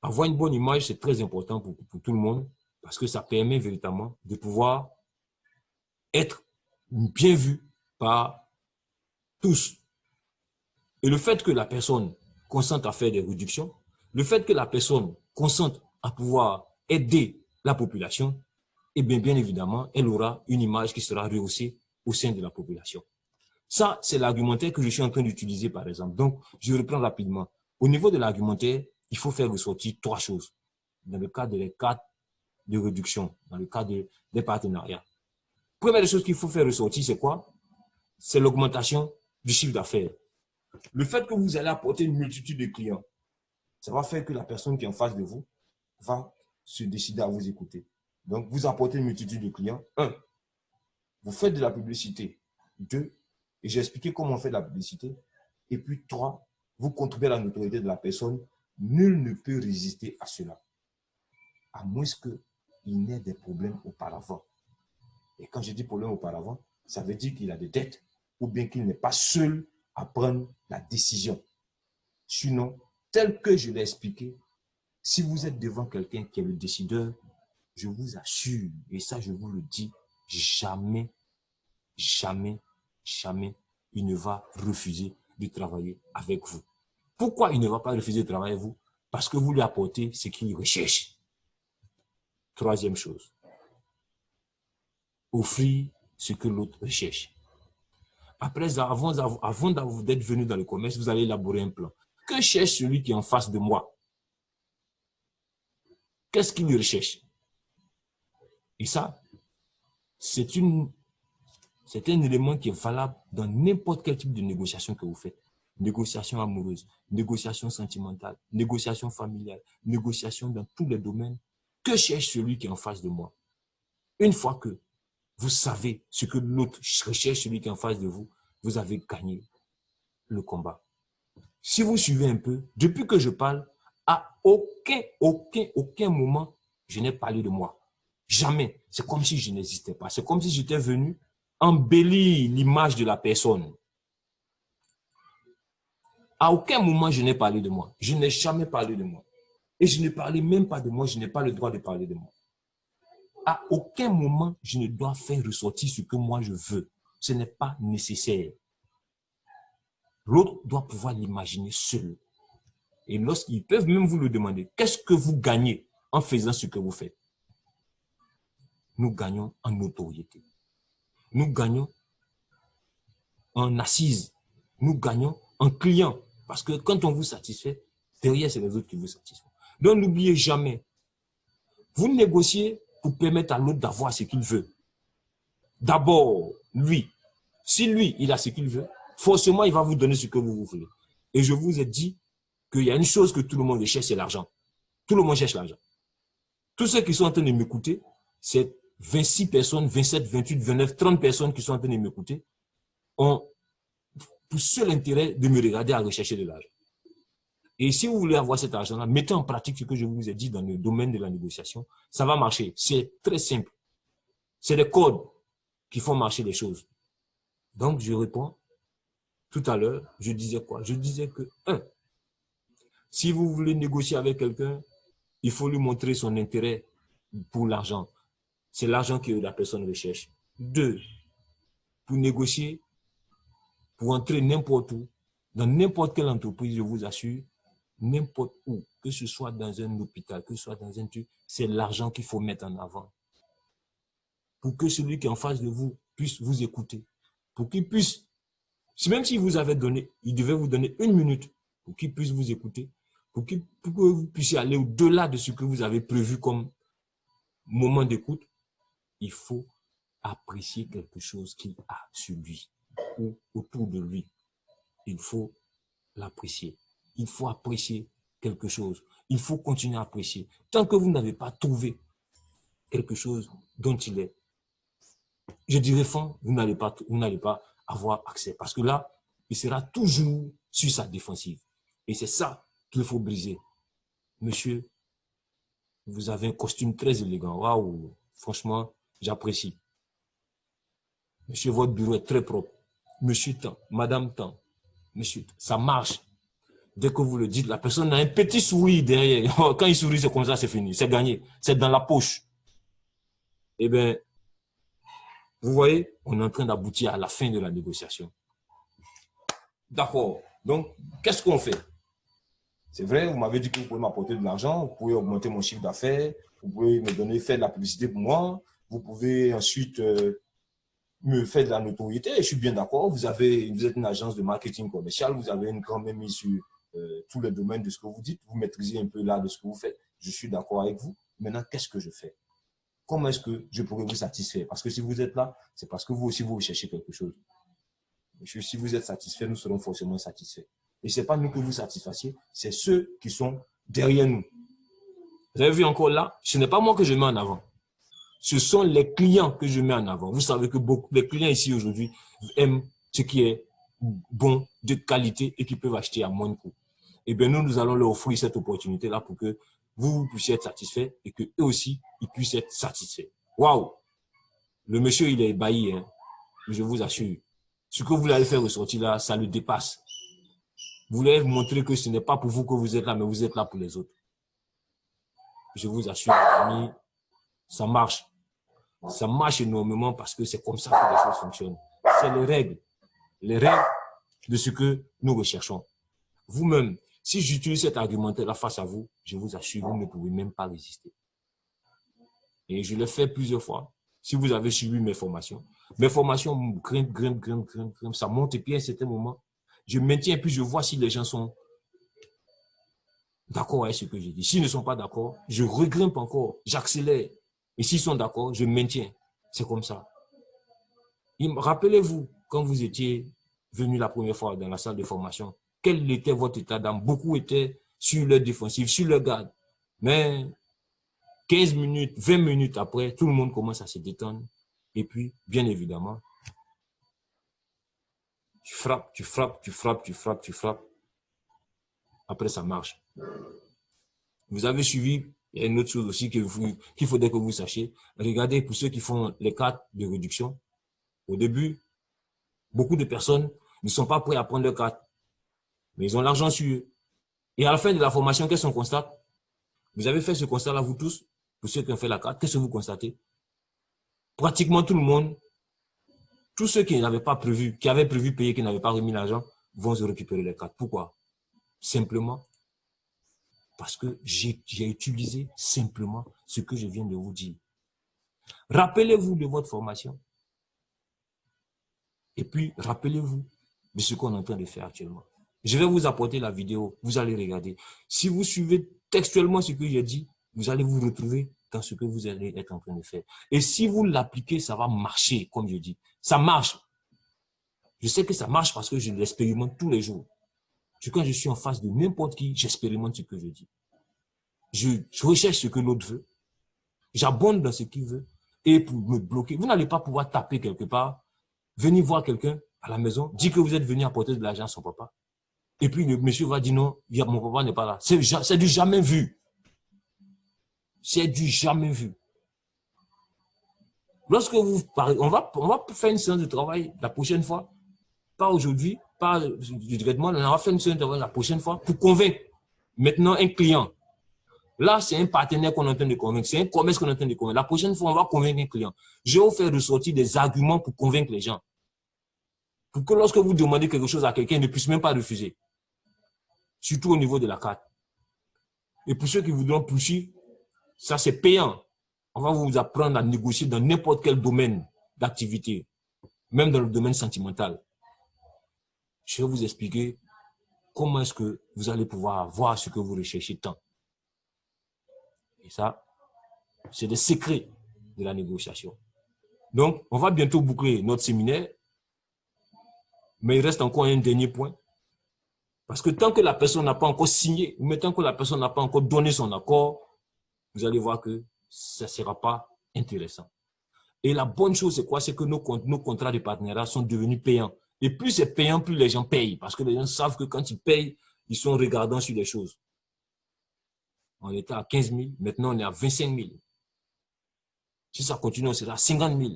Avoir une bonne image, c'est très important pour tout le monde parce que ça permet véritablement de pouvoir être bien vu par tous. Et le fait que la personne consente à faire des réductions, le fait que la personne consente à pouvoir aider la population, eh bien évidemment, elle aura une image qui sera rehaussée au sein de la population. Ça, c'est l'argumentaire que je suis en train d'utiliser, par exemple. Donc, je reprends rapidement. Au niveau de l'argumentaire, il faut faire ressortir 3 choses. Dans le cadre des cartes de réduction, dans le cadre des partenariats. Première des choses qu'il faut faire ressortir, c'est quoi? C'est l'augmentation du chiffre d'affaires. Le fait que vous allez apporter une multitude de clients, ça va faire que la personne qui est en face de vous va se décider à vous écouter. Donc, vous apportez une multitude de clients. 1. Vous faites de la publicité. 2. Et j'ai expliqué comment on fait de la publicité. Et puis 3, vous contribuez à la notoriété de la personne. Nul ne peut résister à cela, à moins qu'il n'ait des problèmes auparavant. Et quand je dis problème auparavant, ça veut dire qu'il a des dettes ou bien qu'il n'est pas seul à prendre la décision. Sinon, tel que je l'ai expliqué, si vous êtes devant quelqu'un qui est le décideur, je vous assure, et ça je vous le dis, jamais, jamais, jamais, il ne va refuser de travailler avec vous. Pourquoi il ne va pas refuser de travailler avec vous? Parce que vous lui apportez ce qu'il recherche. Troisième chose, offrir ce que l'autre recherche. Après, avant d'être venu dans le commerce, vous allez élaborer un plan. Que cherche celui qui est en face de moi? Qu'est-ce qu'il recherche? Et ça, c'est un élément qui est valable dans n'importe quel type de négociation que vous faites. Négociation amoureuse, négociation sentimentale, négociation familiale, négociation dans tous les domaines. Que cherche celui qui est en face de moi? Une fois que vous savez ce que l'autre recherche, celui qui est en face de vous, vous avez gagné le combat. Si vous suivez un peu, depuis que je parle, à aucun moment, je n'ai parlé de moi. Jamais. C'est comme si je n'existais pas. C'est comme si j'étais venu embellir l'image de la personne. À aucun moment, je n'ai parlé de moi. Je n'ai jamais parlé de moi. Et je ne parlais même pas de moi. Je n'ai pas le droit de parler de moi. À aucun moment, je ne dois faire ressortir ce que moi je veux. Ce n'est pas nécessaire. L'autre doit pouvoir l'imaginer seul. Et lorsqu'ils peuvent même vous le demander, qu'est-ce que vous gagnez en faisant ce que vous faites? Nous gagnons en notoriété. Nous gagnons en assise. Nous gagnons en client. Parce que quand on vous satisfait, derrière, c'est les autres qui vous satisfont. Donc, n'oubliez jamais, vous négociez pour permettre à l'autre d'avoir ce qu'il veut. D'abord, lui. Si lui, il a ce qu'il veut, forcément, il va vous donner ce que vous voulez. Et je vous ai dit qu'il y a une chose que tout le monde cherche, c'est l'argent. Tout le monde cherche l'argent. Tous ceux qui sont en train de m'écouter, c'est 26 personnes, 27, 28, 29, 30 personnes qui sont en train de m'écouter, ont pour seul intérêt de me regarder à rechercher de l'argent. Et si vous voulez avoir cet argent-là, mettez en pratique ce que je vous ai dit dans le domaine de la négociation. Ça va marcher. C'est très simple. C'est les codes qui font marcher les choses. Donc, je réponds. Tout à l'heure, je disais quoi? Je disais que, si vous voulez négocier avec quelqu'un, il faut lui montrer son intérêt pour l'argent. C'est l'argent que la personne recherche. 2, pour négocier, pour entrer n'importe où, dans n'importe quelle entreprise, je vous assure, n'importe où, que ce soit dans un hôpital, que ce soit dans un truc, c'est l'argent qu'il faut mettre en avant. Pour que celui qui est en face de vous puisse vous écouter. Pour qu'il puisse, même s'il vous avait donné, il devait vous donner 1 minute pour qu'il puisse vous écouter, pour que vous puissiez aller au-delà de ce que vous avez prévu comme moment d'écoute. Il faut apprécier quelque chose qu'il a sur lui ou autour de lui. Il faut l'apprécier. Il faut apprécier quelque chose. Il faut continuer à apprécier. Tant que vous n'avez pas trouvé quelque chose dont il est, je dirais fond, vous n'allez pas avoir accès. Parce que là, il sera toujours sur sa défensive. Et c'est ça qu'il faut briser. Monsieur, vous avez un costume très élégant. Waouh, franchement, j'apprécie. Monsieur, votre bureau est très propre. Monsieur tant, madame tant, monsieur, ça marche. Dès que vous le dites, la personne a un petit sourire derrière. Quand il sourit, c'est comme ça, c'est fini. C'est gagné. C'est dans la poche. Eh bien, vous voyez, on est en train d'aboutir à la fin de la négociation. D'accord. Donc, qu'est-ce qu'on fait? C'est vrai, vous m'avez dit que vous pouvez m'apporter de l'argent, vous pouvez augmenter mon chiffre d'affaires, vous pouvez me donner, faire de la publicité pour moi, vous pouvez ensuite me faire de la notoriété. Je suis bien d'accord. Vous êtes une agence de marketing commercial, vous avez une grande mise sur tous les domaines de ce que vous dites, vous maîtrisez un peu là de ce que vous faites. Je suis d'accord avec vous. Maintenant, qu'est-ce que je fais? Comment est-ce que je pourrais vous satisfaire? Parce que si vous êtes là, c'est parce que vous aussi, vous recherchez quelque chose. Monsieur, si vous êtes satisfait, nous serons forcément satisfaits. Et ce n'est pas nous que vous satisfassiez, c'est ceux qui sont derrière nous. Vous avez vu encore là, ce n'est pas moi que je mets en avant. Ce sont les clients que je mets en avant. Vous savez que beaucoup les clients ici aujourd'hui aiment ce qui est bon, de qualité et qu'ils peuvent acheter à moins de coût. Et bien nous allons leur offrir cette opportunité-là pour que vous puissiez être satisfaits et qu'eux aussi, ils puissent être satisfaits. Waouh! Le monsieur, il est ébahi, hein, je vous assure. Ce que vous l'avez fait ressortir là, ça le dépasse. Vous voulez montrer que ce n'est pas pour vous que vous êtes là, mais vous êtes là pour les autres. Je vous assure, amis, ça marche. Ça marche énormément parce que c'est comme ça que les choses fonctionnent. C'est les règles de ce que nous recherchons. Vous-même, si j'utilise cet argumentaire-là face à vous, je vous assure, vous ne pouvez même pas résister. Et je l'ai fait plusieurs fois. Si vous avez suivi mes formations grimpent, ça monte et puis à un certain moment, je maintiens et puis je vois si les gens sont d'accord avec ce que j'ai dit. S'ils ne sont pas d'accord, je regrimpe encore, j'accélère. Et s'ils sont d'accord, je maintiens. C'est comme ça. Rappelez-vous, quand vous étiez venu la première fois dans la salle de formation, quel était votre état d'âme? Beaucoup étaient sur leur défensive, sur leur garde. Mais 15 minutes, 20 minutes après, tout le monde commence à se détendre. Et puis, bien évidemment, tu frappes. Après, ça marche. Vous avez suivi, il y a une autre chose aussi qu'il faudrait que vous sachiez. Regardez, pour ceux qui font les cartes de réduction, au début, beaucoup de personnes ne sont pas prêts à prendre leur carte. Mais ils ont l'argent sur eux. Et à la fin de la formation, qu'est-ce qu'on constate? Vous avez fait ce constat-là, vous tous, pour ceux qui ont fait la carte, qu'est-ce que vous constatez? Pratiquement tout le monde, tous ceux qui n'avaient pas prévu, qui avaient prévu payer, qui n'avaient pas remis l'argent, vont se récupérer les cartes. Pourquoi? Simplement parce que j'ai utilisé simplement ce que je viens de vous dire. Rappelez-vous de votre formation. Et puis, rappelez-vous de ce qu'on est en train de faire actuellement. Je vais vous apporter la vidéo, vous allez regarder. Si vous suivez textuellement ce que j'ai dit, vous allez vous retrouver dans ce que vous allez être en train de faire. Et si vous l'appliquez, ça va marcher, comme je dis. Ça marche. Je sais que ça marche parce que je l'expérimente tous les jours. Quand je suis en face de n'importe qui, j'expérimente ce que je dis. Je recherche ce que l'autre veut. J'abonde dans ce qu'il veut. Et pour me bloquer, vous n'allez pas pouvoir taper quelque part, venir voir quelqu'un à la maison, dire que vous êtes venu apporter de l'argent à son papa. Et puis le monsieur va dire non, mon papa n'est pas là. C'est du jamais vu. C'est du jamais vu. Lorsque vous parlez, on va faire une séance de travail la prochaine fois. Pas aujourd'hui, pas directement, on va faire une séance de travail la prochaine fois pour convaincre maintenant un client. Là, c'est un partenaire qu'on est en train de convaincre. C'est un commerce qu'on est en train de convaincre. La prochaine fois, on va convaincre un client. Je vais vous faire ressortir des arguments pour convaincre les gens. Pour que lorsque vous demandez quelque chose à quelqu'un, il ne puisse même pas refuser. Surtout au niveau de la carte. Et pour ceux qui voudront poursuivre, ça c'est payant. On va vous apprendre à négocier dans n'importe quel domaine d'activité. Même dans le domaine sentimental. Je vais vous expliquer comment est-ce que vous allez pouvoir avoir ce que vous recherchez tant. Et ça, c'est des secrets de la négociation. Donc, on va bientôt boucler notre séminaire. Mais il reste encore un dernier point. Parce que tant que la personne n'a pas encore signé, ou tant que la personne n'a pas encore donné son accord, vous allez voir que ça ne sera pas intéressant. Et la bonne chose, c'est quoi? C'est que nos contrats de partenariat sont devenus payants. Et plus c'est payant, plus les gens payent. Parce que les gens savent que quand ils payent, ils sont regardants sur les choses. On était à 15 000, maintenant on est à 25 000. Si ça continue, on sera à 50 000.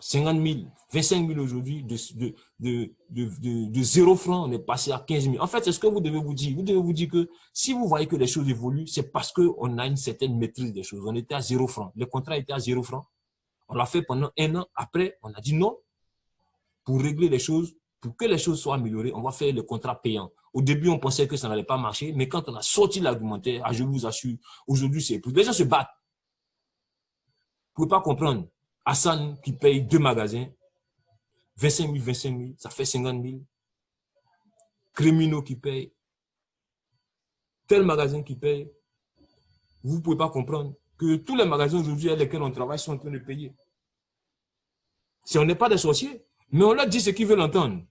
50 000, 25 000 aujourd'hui, de 0 francs, on est passé à 15 000. En fait, c'est ce que vous devez vous dire. Vous devez vous dire que si vous voyez que les choses évoluent, c'est parce qu'on a une certaine maîtrise des choses. On était à 0 francs. Le contrat était à 0 francs. On l'a fait pendant 1 an. Après, on a dit non. Pour régler les choses, pour que les choses soient améliorées, on va faire le contrat payant. Au début, on pensait que ça n'allait pas marcher, mais quand on a sorti l'argumentaire, je vous assure, aujourd'hui, c'est plus. Les gens se battent. Vous ne pouvez pas comprendre. Hassan qui paye 2 magasins, 25 000, ça fait 50 000. Crémino qui paye, tel magasin qui paye. Vous ne pouvez pas comprendre que tous les magasins aujourd'hui avec lesquels on travaille sont en train de payer. Si on n'est pas des sorciers, mais on leur dit ce qu'ils veulent entendre.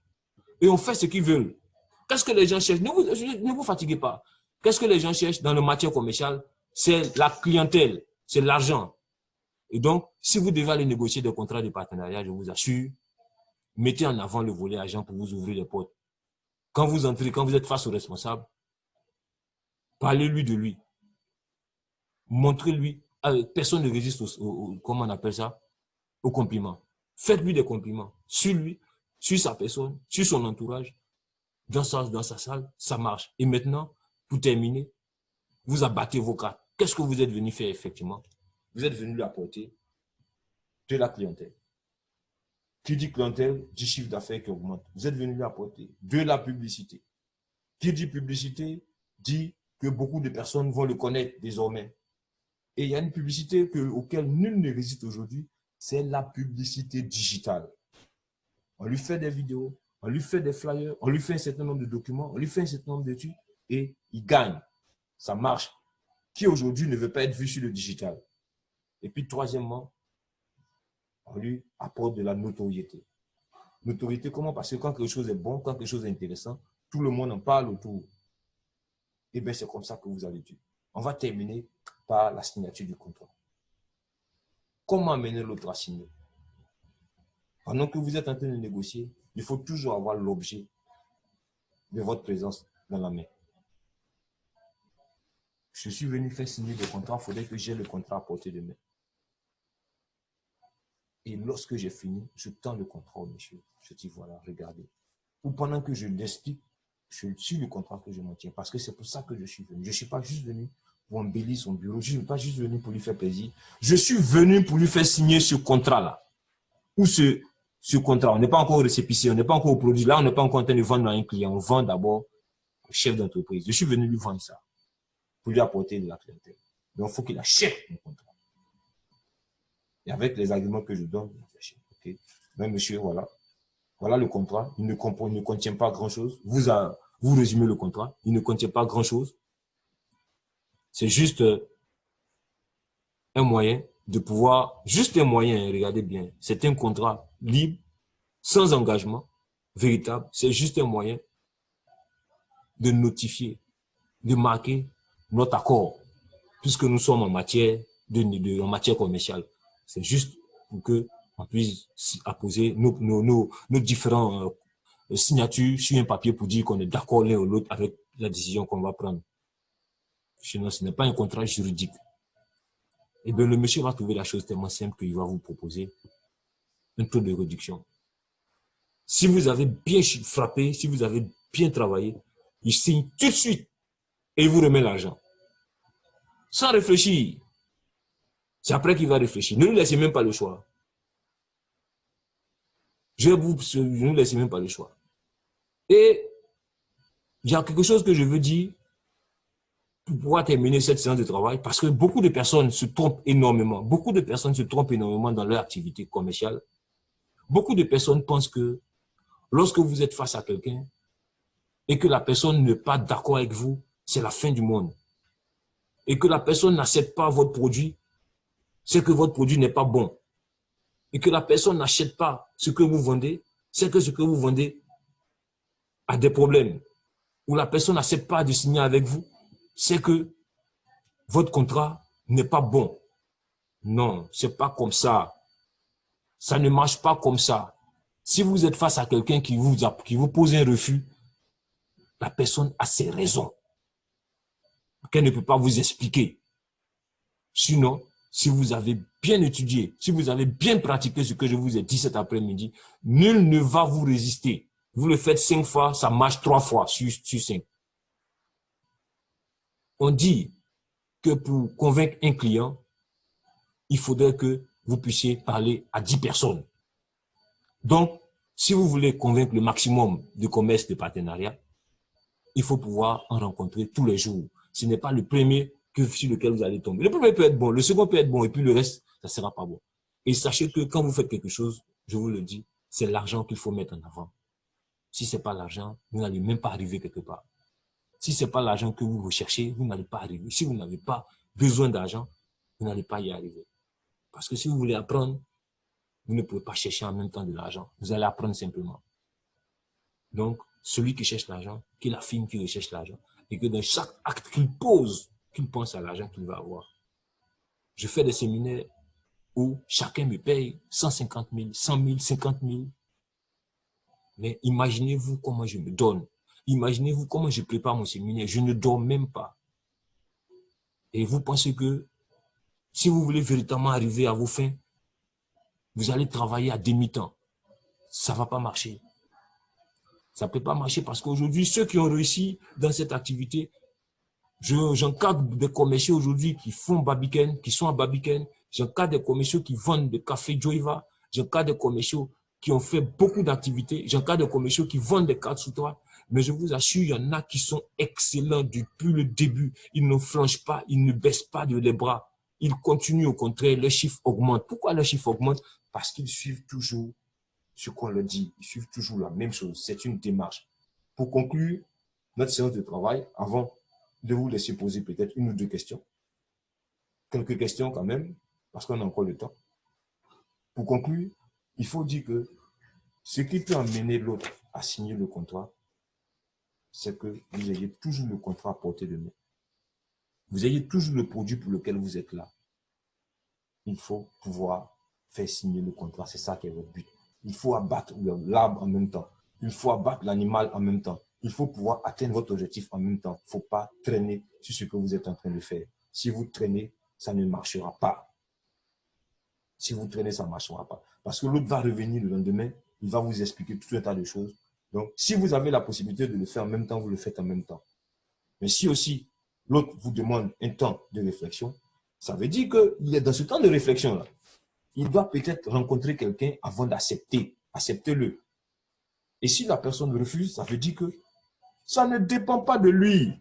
Et on fait ce qu'ils veulent. Qu'est-ce que les gens cherchent? Ne vous fatiguez pas. Qu'est-ce que les gens cherchent dans le matière commerciale? C'est la clientèle, c'est l'argent. Et donc, si vous devez aller négocier des contrats de partenariat, je vous assure, Mettez en avant le volet agent pour vous ouvrir les portes. Quand vous entrez, quand vous êtes face au responsable, parlez-lui de lui. Montrez-lui. Personne ne résiste comment on appelle ça, aux compliments. Faites-lui des compliments sur lui, sur sa personne, sur son entourage, dans sa salle, ça marche. Et maintenant, pour terminer, vous abattez vos cartes. Qu'est-ce que vous êtes venu faire effectivement? Vous êtes venu lui apporter de la clientèle. Qui dit clientèle, dit chiffre d'affaires qui augmente. Vous êtes venu lui apporter de la publicité. Qui dit publicité, dit que beaucoup de personnes vont le connaître désormais. Et il y a une publicité auquel nul ne résiste aujourd'hui, c'est la publicité digitale. On lui fait des vidéos, on lui fait des flyers, on lui fait un certain nombre de documents, on lui fait un certain nombre d'études et il gagne. Ça marche. Qui aujourd'hui ne veut pas être vu sur le digital? Et puis troisièmement, on lui apporte de la notoriété. Notoriété comment? Parce que quand quelque chose est bon, quand quelque chose est intéressant, tout le monde en parle autour. Et bien c'est comme ça que vous allez dire. On va terminer par la signature du contrat. Comment amener l'autre à signer? Pendant que vous êtes en train de négocier, il faut toujours avoir l'objet de votre présence dans la main. Je suis venu faire signer des contrats, il faudrait que j'ai le contrat à portée de main. Et lorsque j'ai fini, je tends le contrat au monsieur. Je dis voilà, regardez. Ou pendant que je l'explique, je suis le contrat que je maintiens. Parce que c'est pour ça que je suis venu. Je ne suis pas juste venu pour embellir son bureau. Je ne suis pas juste venu pour lui faire plaisir. Je suis venu pour lui faire signer ce contrat-là. Ou ce contrat. On n'est pas encore au récépissé, on n'est pas encore au produit. Là, on n'est pas encore en train de vendre à un client. On vend d'abord au chef d'entreprise. Je suis venu lui vendre ça pour lui apporter de la clientèle. Donc, il faut qu'il achète mon contrat. Et avec les arguments que je donne, il achète. Okay. Mais monsieur, voilà. Voilà le contrat. Il ne contient pas grand-chose. Vous résumez le contrat. Il ne contient pas grand-chose. C'est juste un moyen de pouvoir, juste un moyen, regardez bien. C'est un contrat libre, sans engagement, véritable. C'est juste un moyen de notifier, de marquer notre accord, puisque nous sommes en matière, en matière commerciale. C'est juste pour qu'on puisse apposer nos différents signatures sur un papier pour dire qu'on est d'accord l'un ou l'autre avec la décision qu'on va prendre. Sinon, ce n'est pas un contrat juridique. Et bien, le monsieur va trouver la chose tellement simple qu'il va vous proposer un taux de réduction. Si vous avez bien frappé, si vous avez bien travaillé, il signe tout de suite et il vous remet l'argent. Sans réfléchir. C'est après qu'il va réfléchir. Ne lui laissez même pas le choix. Ne lui laissez même pas le choix. Et il y a quelque chose que je veux dire pour pouvoir terminer cette séance de travail, parce que beaucoup de personnes se trompent énormément. Beaucoup de personnes se trompent énormément dans leur activité commerciale. Beaucoup de personnes pensent que lorsque vous êtes face à quelqu'un et que la personne n'est pas d'accord avec vous, c'est la fin du monde. Et que la personne n'accepte pas votre produit, c'est que votre produit n'est pas bon. Et que la personne n'achète pas ce que vous vendez, c'est que ce que vous vendez a des problèmes. Ou la personne n'accepte pas de signer avec vous, c'est que votre contrat n'est pas bon. Non, c'est pas comme ça. Ça ne marche pas comme ça. Si vous êtes face à quelqu'un qui vous pose un refus, la personne a ses raisons qu'elle ne peut pas vous expliquer. Sinon, si vous avez bien étudié, si vous avez bien pratiqué ce que je vous ai dit cet après-midi, nul ne va vous résister. Vous le faites 5 fois, ça marche 3 fois sur 5. On dit que pour convaincre un client, il faudrait que vous puissiez parler à 10 personnes. Donc, si vous voulez convaincre le maximum de commerces de partenariat, il faut pouvoir en rencontrer tous les jours. Ce n'est pas le premier sur lequel vous allez tomber. Le premier peut être bon, le second peut être bon, et puis le reste, ça ne sera pas bon. Et sachez que quand vous faites quelque chose, je vous le dis, c'est l'argent qu'il faut mettre en avant. Si ce n'est pas l'argent, vous n'allez même pas arriver quelque part. Si ce n'est pas l'argent que vous recherchez, vous n'allez pas arriver. Si vous n'avez pas besoin d'argent, vous n'allez pas y arriver. Parce que si vous voulez apprendre, vous ne pouvez pas chercher en même temps de l'argent. Vous allez apprendre simplement. Donc, celui qui cherche l'argent, qu'il affirme qu'il recherche l'argent, et que dans chaque acte qu'il pose, qu'il pense à l'argent qu'il va avoir. Je fais des séminaires où chacun me paye 150 000, 100 000, 50 000. Mais imaginez-vous comment je me donne. Imaginez-vous comment je prépare mon séminaire. Je ne dors même pas. Et vous pensez que si vous voulez véritablement arriver à vos fins, vous allez travailler à demi-temps. Ça ne va pas marcher. Ça ne peut pas marcher parce qu'aujourd'hui, ceux qui ont réussi dans cette activité, j'encadre des commerciaux aujourd'hui qui font Babiken, qui sont à Babiken. J'encadre des commerciaux qui vendent des cafés Joiva. J'encadre des commerciaux qui ont fait beaucoup d'activités. J'encadre des commerciaux qui vendent des cartes sous toi. Mais je vous assure, il y en a qui sont excellents depuis le début. Ils ne flanchent pas, ils ne baissent pas les bras. Ils continuent au contraire, leurs chiffres augmentent. Pourquoi leurs chiffres augmentent? Parce qu'ils suivent toujours ce qu'on leur dit. Ils suivent toujours la même chose. C'est une démarche. Pour conclure notre séance de travail, avant de vous laisser poser peut-être une ou deux questions. Quelques questions quand même, parce qu'on a encore le temps. Pour conclure, il faut dire que ce qui peut amener l'autre à signer le contrat, c'est que vous ayez toujours le contrat à portée de main. Vous ayez toujours le produit pour lequel vous êtes là. Il faut pouvoir faire signer le contrat. C'est ça qui est votre but. Il faut abattre l'arbre en même temps. Il faut abattre l'animal en même temps. Il faut pouvoir atteindre votre objectif en même temps. Il ne faut pas traîner sur ce que vous êtes en train de faire. Si vous traînez, ça ne marchera pas. Si vous traînez, ça ne marchera pas. Parce que l'autre va revenir le lendemain, il va vous expliquer tout un tas de choses. Donc, si vous avez la possibilité de le faire en même temps, vous le faites en même temps. Mais si aussi l'autre vous demande un temps de réflexion, ça veut dire qu'il est dans ce temps de réflexion-là. Il doit peut-être rencontrer quelqu'un avant d'accepter. Acceptez-le. Et si la personne refuse, ça veut dire que ça ne dépend pas de lui.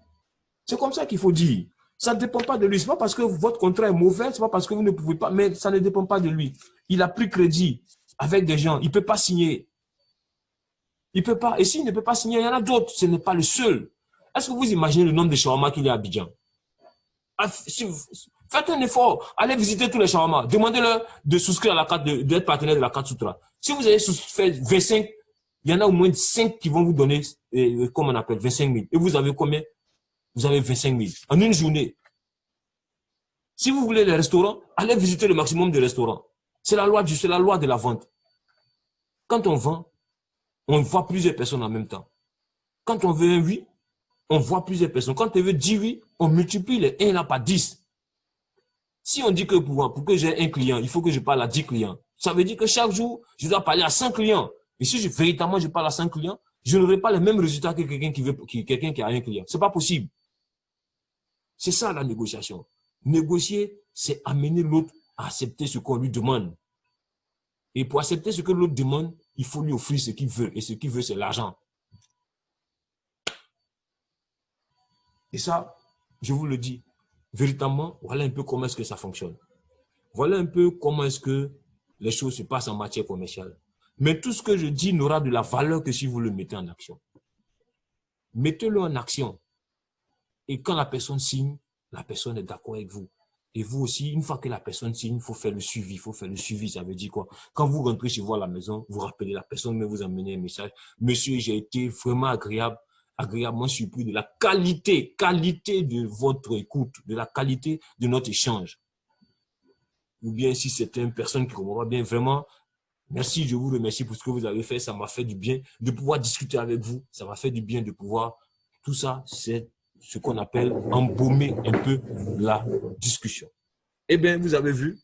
C'est comme ça qu'il faut dire. Ça ne dépend pas de lui. Ce n'est pas parce que votre contrat est mauvais, ce n'est pas parce que vous ne pouvez pas, mais ça ne dépend pas de lui. Il a pris crédit avec des gens. Il ne peut pas signer. Il ne peut pas. Et s'il ne peut pas signer, il y en a d'autres. Ce n'est pas le seul. Est-ce que vous imaginez le nombre de shawarma qu'il y a à Abidjan? Faites un effort. Allez visiter tous les shawarma. Demandez-leur de souscrire à la carte, d'être partenaire de la carte Soutra. Si vous avez fait 25, il y en a au moins 5 qui vont vous donner, comment on appelle, 25 000. Et vous avez combien? Vous avez 25 000 en une journée. Si vous voulez les restaurants, allez visiter le maximum de restaurants. C'est la loi de la vente. Quand on vend, on voit plusieurs personnes en même temps. Quand on veut un oui, on voit plusieurs personnes. Quand on veut 10 oui, on multiplie les 1 là par 10. Si on dit que pour que j'ai un client, il faut que je parle à 10 clients. Ça veut dire que chaque jour, je dois parler à 100 clients. Et si véritablement je parle à 100 clients, je n'aurai pas les mêmes résultats que quelqu'un qui a un client. Ce n'est pas possible. C'est ça la négociation. Négocier, c'est amener l'autre à accepter ce qu'on lui demande. Et pour accepter ce que l'autre demande, il faut lui offrir ce qu'il veut. Et ce qu'il veut, c'est l'argent. Et ça, je vous le dis, véritablement, voilà un peu comment est-ce que ça fonctionne. Voilà un peu comment est-ce que les choses se passent en matière commerciale. Mais tout ce que je dis n'aura de la valeur que si vous le mettez en action. Mettez-le en action. Et quand la personne signe, la personne est d'accord avec vous. Et vous aussi, une fois que la personne signe, il faut faire le suivi. Il faut faire le suivi, ça veut dire quoi? Quand vous rentrez chez vous à la maison, vous rappelez la personne, mais vous amenez un message. Monsieur, j'ai été vraiment agréablement surpris de la qualité de votre écoute, de la qualité de notre échange. Ou bien si c'est une personne qui comprend bien, vraiment, merci, je vous remercie pour ce que vous avez fait. Ça m'a fait du bien de pouvoir discuter avec vous. Ça m'a fait du bien de pouvoir... Tout ça, c'est ce qu'on appelle embaumer un peu la discussion. Eh bien, vous avez vu,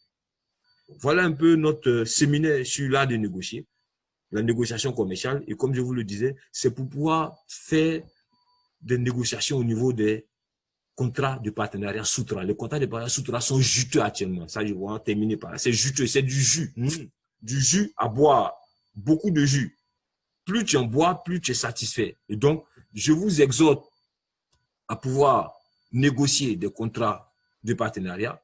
voilà un peu notre séminaire sur l'art de négocier, la négociation commerciale. Et comme je vous le disais, c'est pour pouvoir faire des négociations au niveau des contrats de partenariat Soutra. Les contrats de partenariat Soutra sont juteux actuellement. Ça, je vais en terminer par là. C'est juteux, c'est du jus. Du jus à boire. Beaucoup de jus. Plus tu en bois, plus tu es satisfait. Et donc, je vous exhorte à pouvoir négocier des contrats de partenariat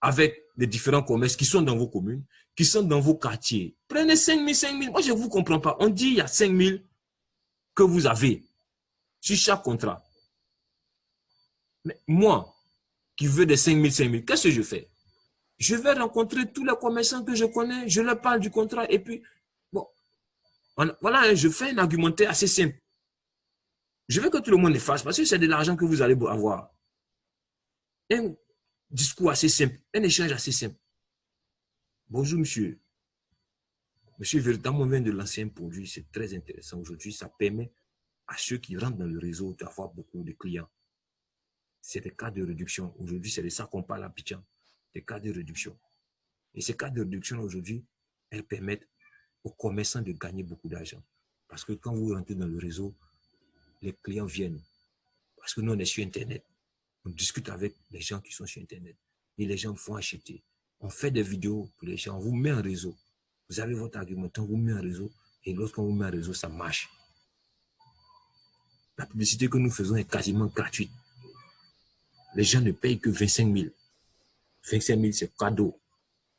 avec les différents commerces qui sont dans vos communes, qui sont dans vos quartiers. Prenez 5 000. Moi, je ne vous comprends pas. On dit qu'il y a 5 000 que vous avez sur chaque contrat. Mais moi, qui veux des 5 000, qu'est-ce que je fais? Je vais rencontrer tous les commerçants que je connais, je leur parle du contrat et puis, bon, voilà, je fais un argumentaire assez simple. Je veux que tout le monde le fasse parce que c'est de l'argent que vous allez avoir. Un discours assez simple, un échange assez simple. Bonjour, monsieur. Monsieur, véritablement, on vient de lancer un produit, c'est très intéressant. Aujourd'hui, ça permet à ceux qui rentrent dans le réseau d'avoir beaucoup de clients. C'est des cas de réduction. Aujourd'hui, c'est de ça qu'on parle à Abidjan, des cas de réduction. Et ces cas de réduction, aujourd'hui, elles permettent aux commerçants de gagner beaucoup d'argent. Parce que quand vous rentrez dans le réseau, les clients viennent. Parce que nous, on est sur Internet. On discute avec les gens qui sont sur Internet. Et les gens font acheter. On fait des vidéos pour les gens. On vous met en réseau. Vous avez votre argumentaire, on vous met en réseau. Et lorsqu'on vous met en réseau, ça marche. La publicité que nous faisons est quasiment gratuite. Les gens ne payent que 25 000. 25 000, c'est cadeau.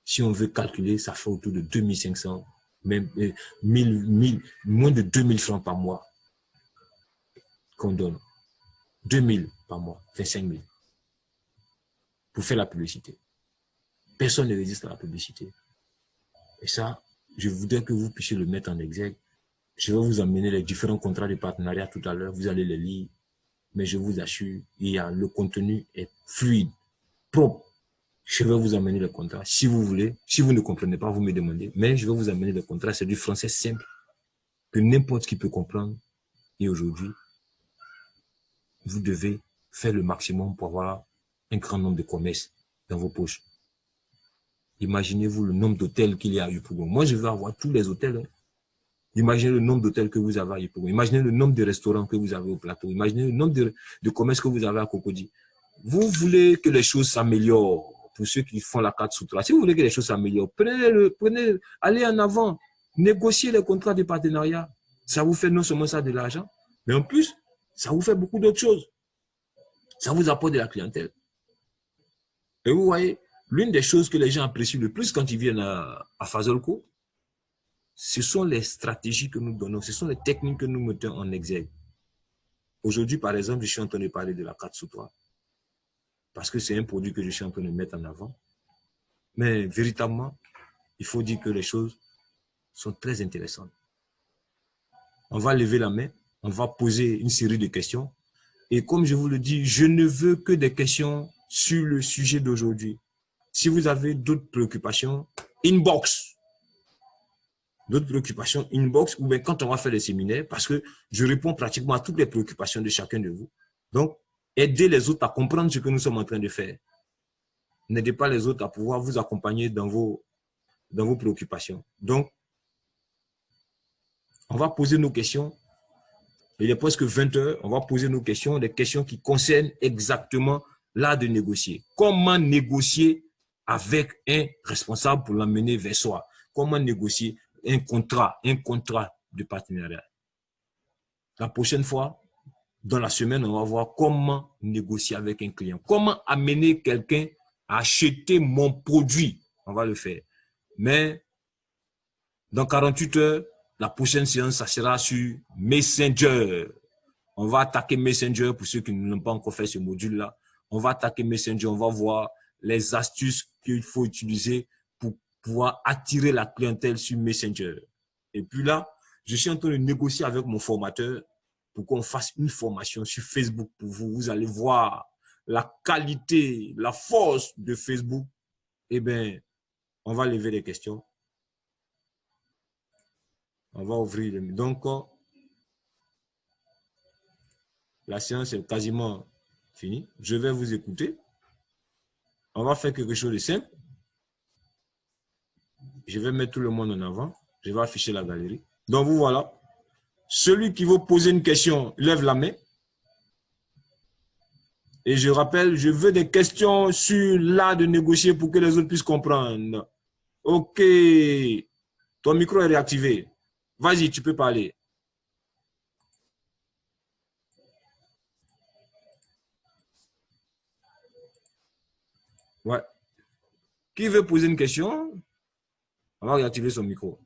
Si on veut calculer, ça fait autour de 2500, même moins de 2000 francs par mois qu'on donne. 2000 par mois, 25 000 pour faire la publicité. Personne ne résiste à la publicité. Et ça, je voudrais que vous puissiez le mettre en exergue. Je vais vous amener les différents contrats de partenariat tout à l'heure. Vous allez les lire. Mais je vous assure, le contenu est fluide, propre. Je vais vous amener le contrat. Si vous voulez, si vous ne comprenez pas, vous me demandez. Mais je vais vous amener le contrat. C'est du français simple que n'importe qui peut comprendre. Et aujourd'hui, vous devez faire le maximum pour avoir un grand nombre de commerces dans vos poches. Imaginez-vous le nombre d'hôtels qu'il y a à Yopougon. Moi, je veux avoir tous les hôtels. Hein. Imaginez le nombre d'hôtels que vous avez à Yopougon. Imaginez le nombre de restaurants que vous avez au plateau. Imaginez le nombre de commerces que vous avez à Cocody. Vous voulez que les choses s'améliorent pour ceux qui font la carte Soutra. Si vous voulez que les choses s'améliorent, allez en avant. Négociez les contrats de partenariat. Ça vous fait non seulement ça de l'argent, mais en plus, ça vous fait beaucoup d'autres choses. Ça vous apporte de la clientèle. Et vous voyez, l'une des choses que les gens apprécient le plus quand ils viennent à Fazolco, ce sont les stratégies que nous donnons, ce sont les techniques que nous mettons en exergue. Aujourd'hui, par exemple, je suis en train de parler de la carte Soutra, parce que c'est un produit que je suis en train de mettre en avant. Mais véritablement, il faut dire que les choses sont très intéressantes. On va lever la main, on va poser une série de questions. Et comme je vous le dis, je ne veux que des questions sur le sujet d'aujourd'hui. Si vous avez d'autres préoccupations, inbox. D'autres préoccupations, inbox, ou bien quand on va faire des séminaires, parce que je réponds pratiquement à toutes les préoccupations de chacun de vous. Donc, aidez les autres à comprendre ce que nous sommes en train de faire. N'aidez pas les autres à pouvoir vous accompagner dans vos préoccupations. Donc, on va poser nos questions. Il est presque 20 heures. On va poser nos questions, des questions qui concernent exactement l'art de négocier. Comment négocier avec un responsable pour l'emmener vers soi? Comment négocier un contrat de partenariat? La prochaine fois, dans la semaine, on va voir comment négocier avec un client. Comment amener quelqu'un à acheter mon produit. On va le faire. Mais dans 48 heures, la prochaine séance, ça sera sur Messenger. On va attaquer Messenger pour ceux qui n'ont pas encore fait ce module-là. On va attaquer Messenger, on va voir les astuces qu'il faut utiliser pour pouvoir attirer la clientèle sur Messenger. Et puis là, je suis en train de négocier avec mon formateur pour qu'on fasse une formation sur Facebook pour vous. Vous allez voir la qualité, la force de Facebook. Eh bien, on va lever les questions. On va ouvrir les... Donc, la séance est quasiment finie. Je vais vous écouter. On va faire quelque chose de simple. Je vais mettre tout le monde en avant. Je vais afficher la galerie. Donc, vous voilà. Celui qui veut poser une question, lève la main. Et je rappelle, je veux des questions sur l'art de négocier pour que les autres puissent comprendre. OK. Ton micro est réactivé. Vas-y, tu peux parler. Ouais. Qui veut poser une question? On va réactiver son micro.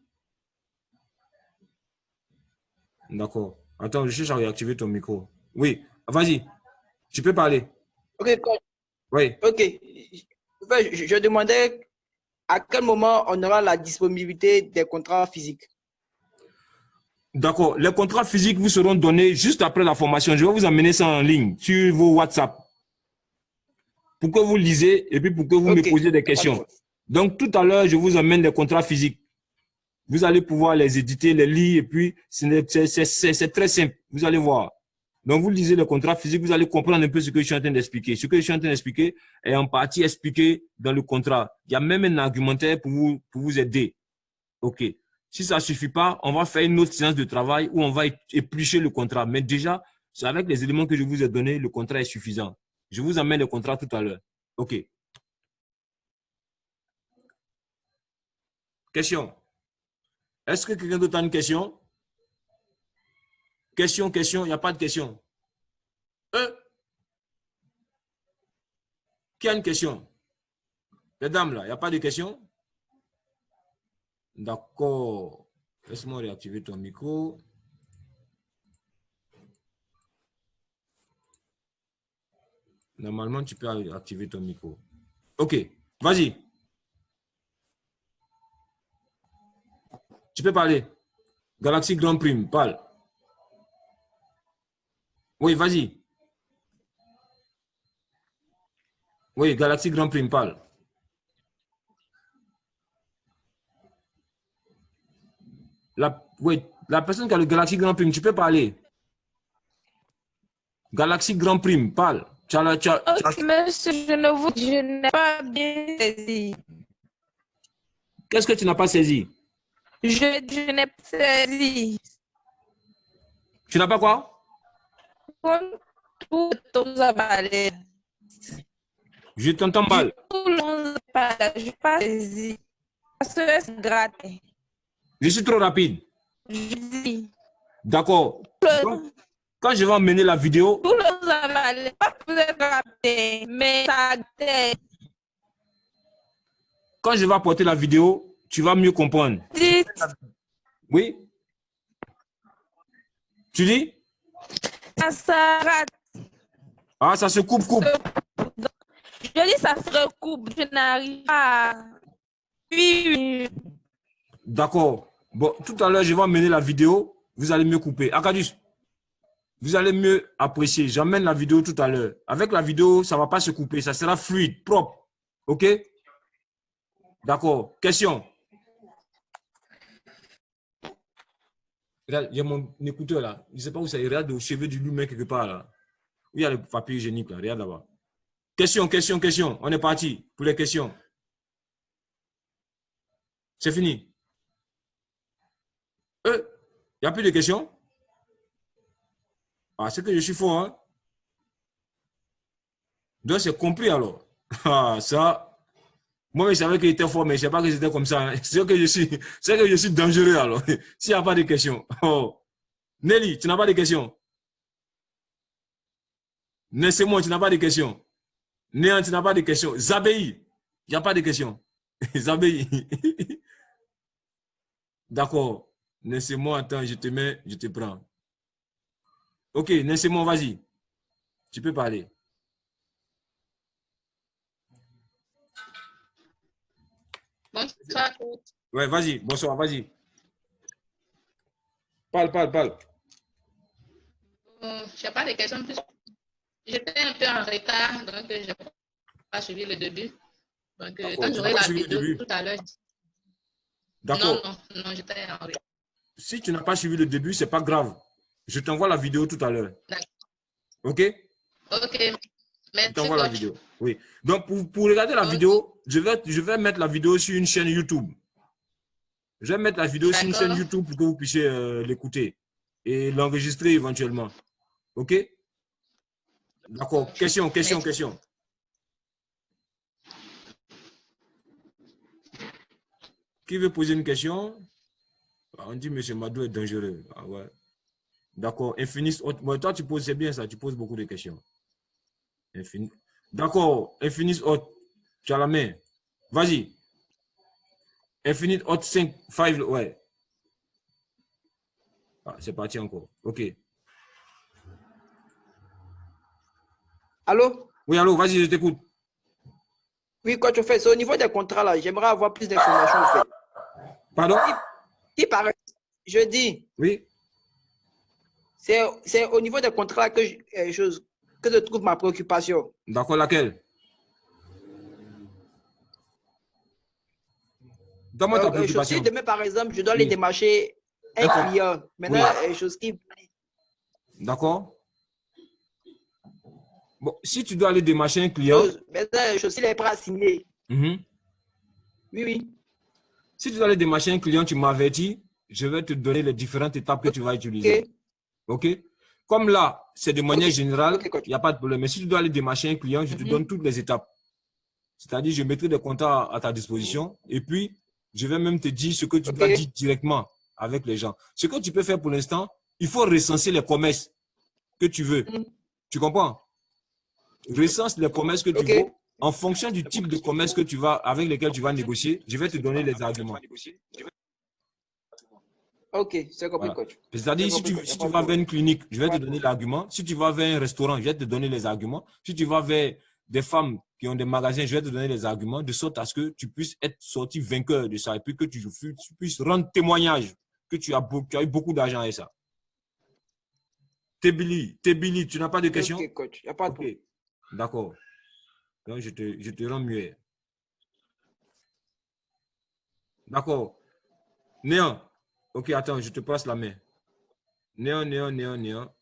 D'accord. Attends, je cherche à réactiver ton micro. Oui, vas-y. Tu peux parler. OK, coach. Oui. OK. Je demandais à quel moment on aura la disponibilité des contrats physiques. D'accord. Les contrats physiques vous seront donnés juste après la formation. Je vais vous amener ça en ligne sur vos WhatsApp pour que vous lisez et puis pour que vous me posiez des questions. Donc, tout à l'heure, je vous amène les contrats physiques. Vous allez pouvoir les éditer, les lire, et puis c'est très simple. Vous allez voir. Donc, vous lisez le contrat physique, vous allez comprendre un peu ce que je suis en train d'expliquer. Ce que je suis en train d'expliquer est en partie expliqué dans le contrat. Il y a même un argumentaire pour vous aider. OK. Si ça ne suffit pas, on va faire une autre séance de travail où on va éplucher le contrat. Mais déjà, c'est avec les éléments que je vous ai donnés, le contrat est suffisant. Je vous amène le contrat tout à l'heure. OK. Question. Est-ce que quelqu'un d'autre a une question? Question, il n'y a pas de question. Qui a une question? Les dames, là, il n'y a pas de question? D'accord. Laisse-moi réactiver ton micro. Normalement, tu peux activer ton micro. OK, vas-y. Tu peux parler. Galaxy Grand Prime, parle. Oui, vas-y. Oui, Galaxy Grand Prime, parle. Oui, la personne qui a le Galaxy Grand Prime, tu peux parler. Galaxy Grand Prime, parle. Ok, monsieur, je n'ai pas bien saisi. Qu'est-ce que tu n'as pas saisi? Je n'ai pas saisi. Tu n'as pas quoi? Tout le balai. Je t'entends mal. Tout le monde parle, je n'ai pas saisi. Parce que c'est gratuit. Je suis trop rapide. Je dis. D'accord. Quand je vais emmener la vidéo. Tout le monde parle, pas pour être rapide, mais ça t'aide. Quand je vais apporter la vidéo, tu vas mieux comprendre. Dites. Oui? Tu dis? Ça rate. Ah, ça se coupe. Je dis ça se recoupe. Je n'arrive pas. Oui. D'accord. Bon, tout à l'heure, je vais emmener la vidéo. Vous allez mieux couper. Akadus, vous allez mieux apprécier. J'emmène la vidéo tout à l'heure. Avec la vidéo, ça ne va pas se couper. Ça sera fluide, propre. OK? D'accord. Question? Regarde, il y a mon écouteur là. Je ne sais pas où ça est. Regarde au cheveu du humain quelque part là. Où il y a le papier hygiénique là. Regarde là-bas. Question. On est parti pour les questions. C'est fini. Il n'y a plus de questions? Ah, c'est que je suis fort, hein? Donc, c'est compris alors. Ah, ça. Moi, je savais qu'il était fort, mais je ne sais pas que c'était comme ça. Hein. C'est que je suis dangereux alors. S'il n'y a pas de questions. Oh. Nelly, tu n'as pas de questions? Nessemon, tu n'as pas de questions? Néant, tu n'as pas de questions? Zabéi, il n'y a pas de questions. Zabéi. D'accord. Nessemon, attends, je te mets, je te prends. Ok, Nessemon, vas-y. Tu peux parler. Bonsoir. Ouais, vas-y. Bonsoir, vas-y. Parle. Je n'ai pas de questions. J'étais un peu en retard, donc je n'ai pas suivi le début. Donc, quand j'aurai la vidéo tout à l'heure. D'accord. Non, j'étais en retard. Si tu n'as pas suivi le début, ce n'est pas grave. Je t'envoie la vidéo tout à l'heure. Ok? Ok. Merci. Je t'envoie la vidéo. Oui. Donc, pour regarder la vidéo, je vais mettre la vidéo sur une chaîne YouTube. Je vais mettre la vidéo sur une chaîne YouTube pour que vous puissiez l'écouter et l'enregistrer éventuellement. OK? D'accord. Question. Qui veut poser une question? On dit M. Madou est dangereux. Ah ouais. D'accord. Infinis. Bon, toi, tu poses, c'est bien ça. Tu poses beaucoup de questions. D'accord. Infinis Hot. Tu as la main. Vas-y. Infinite Hot 5, ouais. Ah, c'est parti encore. OK. Allô? Oui, allô, vas-y, je t'écoute. Oui, quoi tu fais? C'est au niveau des contrats là. J'aimerais avoir plus d'informations. En fait. Pardon? Je dis. Oui. C'est au niveau des contrats que je trouve ma préoccupation. D'accord, laquelle? Donne-moi ta Si préoccupation. demain, par exemple, je dois aller Oui. démarcher un D'accord. client. Maintenant, chose qui... D'accord? Bon, si tu dois aller démarcher un client, Maintenant, chose qui est prêt à signer. mhm. Oui, oui. Si tu dois aller démarcher un client, tu m'avertis, je vais te donner les différentes étapes que tu vas utiliser. Ok. OK? Comme là, c'est de manière générale, Ok, coach. il n'y a pas de problème. Mais si tu dois aller démarcher un client, je te donne toutes les étapes. C'est-à-dire, je mettrai des contrats à ta disposition et puis, je vais même te dire ce que tu dois dire directement avec les gens. Ce que tu peux faire pour l'instant, il faut recenser les promesses que tu veux. Tu comprends? Recense les promesses que tu veux. En fonction du type de promesses que tu vas, avec lesquelles tu vas négocier, je vais te donner les arguments. Ok, c'est compris, Voilà. coach. C'est-à-dire, si tu vas vers une clinique, je vais te donner l'argument. Si tu vas vers un restaurant, je vais te donner les arguments. Si tu vas vers des femmes qui ont des magasins, je vais te donner les arguments de sorte à ce que tu puisses être sorti vainqueur de ça et puis que tu puisses rendre témoignage que tu as eu beaucoup d'argent avec ça. Tébili, tu n'as pas de questions? Ok, coach. Il n'y a pas de problème. D'accord. Donc, je te rends mieux. D'accord. Néant. Ok, attends, je te passe la main. Néant.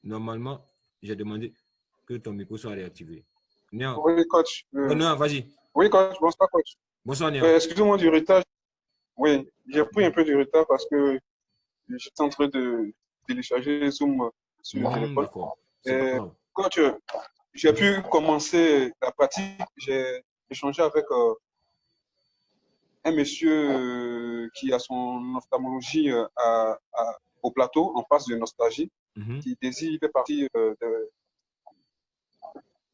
Normalement, j'ai demandé que ton micro soit réactivé. Néant. Oui, coach. Néant, vas-y. Oui, coach. Bonsoir, coach. Bonsoir, Néant. Excusez-moi du retard. Oui, j'ai pris un peu de retard parce que j'étais en train de télécharger Zoom sur le téléphone. D'accord. C'est pas grave. Coach, j'ai pu commencer la pratique. J'ai échangé avec un monsieur qui a son ophtalmologie au plateau, en face de Nostalgie, qui désire, il fait partie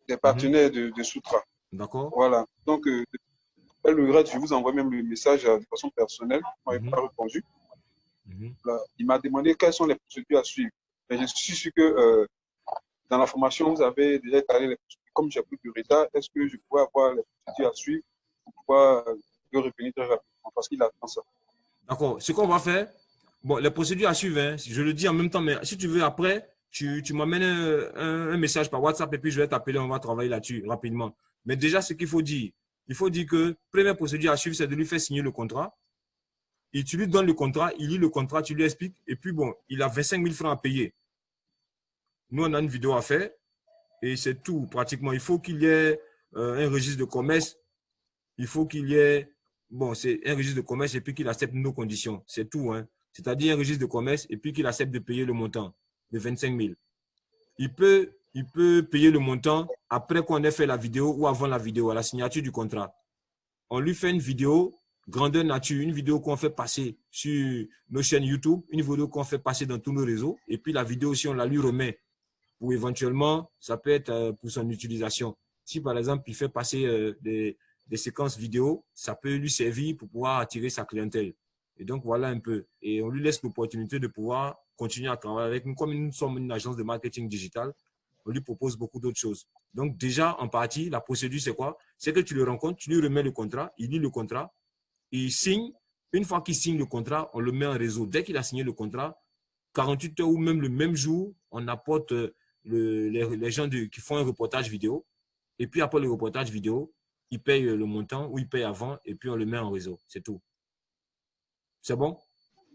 des partenaires de Soutra. D'accord. Voilà. Donc, le grade, je vous envoie même le message de façon personnelle. Il ne m'avait pas répondu. Là, il m'a demandé quelles sont les procédures à suivre. Mais je suis sûr que dans la formation, vous avez déjà étalé les procédures. Comme j'ai pris du retard, est-ce que je pourrais avoir les procédures à suivre pour pouvoir le revenir très rapidement parce qu'il attend ça. D'accord. Ce qu'on va faire, bon, les procédures à suivre, hein, je le dis en même temps, mais si tu veux après, tu m'amènes un message par WhatsApp et puis je vais t'appeler, on va travailler là-dessus rapidement. Mais déjà, ce qu'il faut dire, il faut dire que première procédure à suivre, c'est de lui faire signer le contrat. Et tu lui donnes le contrat, il lit le contrat, tu lui expliques. Et puis bon, il a 25 000 francs à payer. Nous, on a une vidéo à faire et c'est tout pratiquement. Il faut qu'il y ait un registre de commerce. Il faut qu'il y ait, bon, c'est un registre de commerce et puis qu'il accepte nos conditions. C'est tout, hein. C'est-à-dire un registre de commerce et puis qu'il accepte de payer le montant de 25 000. Il peut payer le montant après qu'on ait fait la vidéo ou avant la vidéo, à la signature du contrat. On lui fait une vidéo grandeur nature, une vidéo qu'on fait passer sur nos chaînes YouTube, une vidéo qu'on fait passer dans tous nos réseaux. Et puis la vidéo aussi, on la lui remet pour éventuellement, ça peut être pour son utilisation. Si par exemple, il fait passer des séquences vidéo, ça peut lui servir pour pouvoir attirer sa clientèle. Et donc, voilà un peu. Et on lui laisse l'opportunité de pouvoir continuer à travailler avec nous. Comme nous sommes une agence de marketing digital, on lui propose beaucoup d'autres choses. Donc, déjà, en partie, la procédure, c'est quoi? C'est que tu le rencontres, tu lui remets le contrat, il lit le contrat, il signe. Une fois qu'il signe le contrat, on le met en réseau. Dès qu'il a signé le contrat, 48 heures ou même le même jour, on apporte les gens qui font un reportage vidéo. Et puis, après le reportage vidéo, ils payent le montant ou ils payent avant et puis on le met en réseau. C'est tout. C'est bon?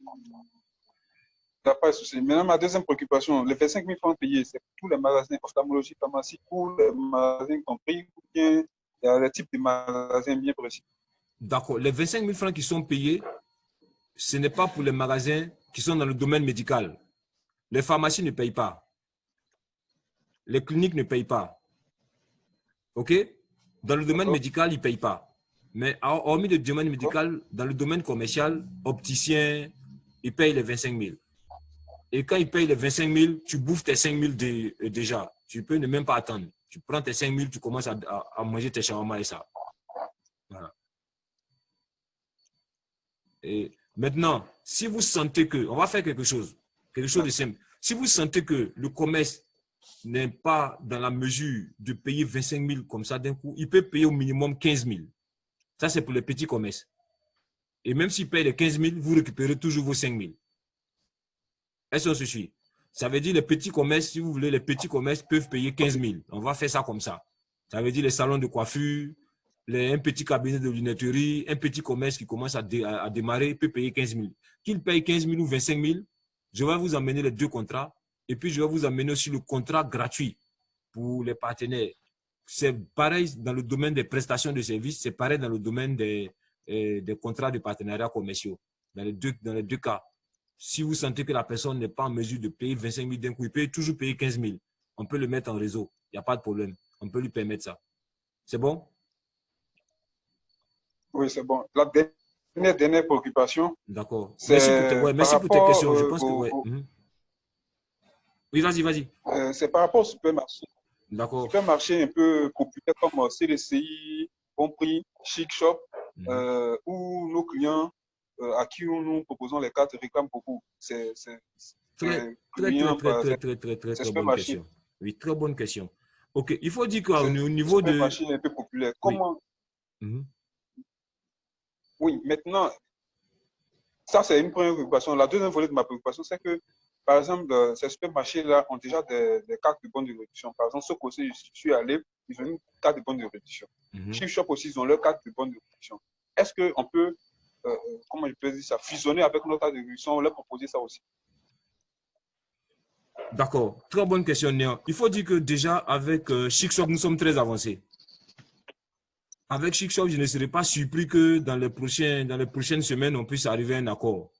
Il n'y a pas de souci. Maintenant, ma deuxième préoccupation, les 25 000 francs payés, c'est pour tous les magasins ophtalmologie, pharmacie, pour les magasins compris, ou bien il y a le type de magasins bien précis. D'accord. Les 25 000 francs qui sont payés, ce n'est pas pour les magasins qui sont dans le domaine médical. Les pharmacies ne payent pas. Les cliniques ne payent pas. OK? Dans le domaine médical, ils ne payent pas. Mais hormis le domaine médical, dans le domaine commercial, opticien, ils payent les 25 000. Et quand ils payent les 25 000, tu bouffes tes 5 000 déjà. Tu peux ne même pas attendre. Tu prends tes 5 000, tu commences à manger tes shawarma et ça. Voilà. Et maintenant, si vous sentez que, on va faire quelque chose de simple. Si vous sentez que le commerce n'est pas dans la mesure de payer 25 000 comme ça d'un coup, il peut payer au minimum 15 000. Ça, c'est pour les petits commerces. Et même s'il paye les 15 000, vous récupérez toujours vos 5 000. Est-ce qu'on se suit? Ça veut dire les petits commerces, si vous voulez, les petits commerces peuvent payer 15 000. On va faire ça comme ça. Ça veut dire les salons de coiffure, un petit cabinet de lunetterie, un petit commerce qui commence à démarrer peut payer 15 000. Qu'il paye 15 000 ou 25 000, je vais vous amener les deux contrats et puis je vais vous amener aussi le contrat gratuit pour les partenaires. C'est pareil dans le domaine des prestations de services, c'est pareil dans le domaine des contrats de partenariat commerciaux. Dans les deux cas, si vous sentez que la personne n'est pas en mesure de payer 25 000 d'un coup, il peut toujours payer 15 000. On peut le mettre en réseau, il n'y a pas de problème. On peut lui permettre ça. C'est bon? Oui, c'est bon. La dernière préoccupation. D'accord. Merci pour tes questions. Je pense que ouais. Oui, vas-y. C'est par rapport au supermarché. D'accord. Supermarché un peu populaire comme CDCI, Bon Prix, Chic Shop, où nos clients à qui nous proposons les cartes réclament beaucoup. C'est très bonne question. Oui, très bonne question. Ok, il faut dire qu'au niveau de... supermarché un peu populaire. Comment... Oui, maintenant, ça c'est une première préoccupation. La deuxième volet de ma préoccupation, c'est que, par exemple, ces supermarchés-là ont déjà des cartes de bonne de réduction. Par exemple, ceux que je suis allé, ils ont une carte de bonne de réduction. Chic Shop aussi, ils ont leur carte de bonne de réduction. Est-ce qu'on peut, comment je peux dire ça, fusionner avec notre carte de réduction, leur proposer ça aussi? D'accord, très bonne question, Néa. Il faut dire que déjà, avec Chic Shop, nous sommes très avancés. Avec Chic Shop, je ne serais pas surpris que dans les prochaines semaines, on puisse arriver à un accord.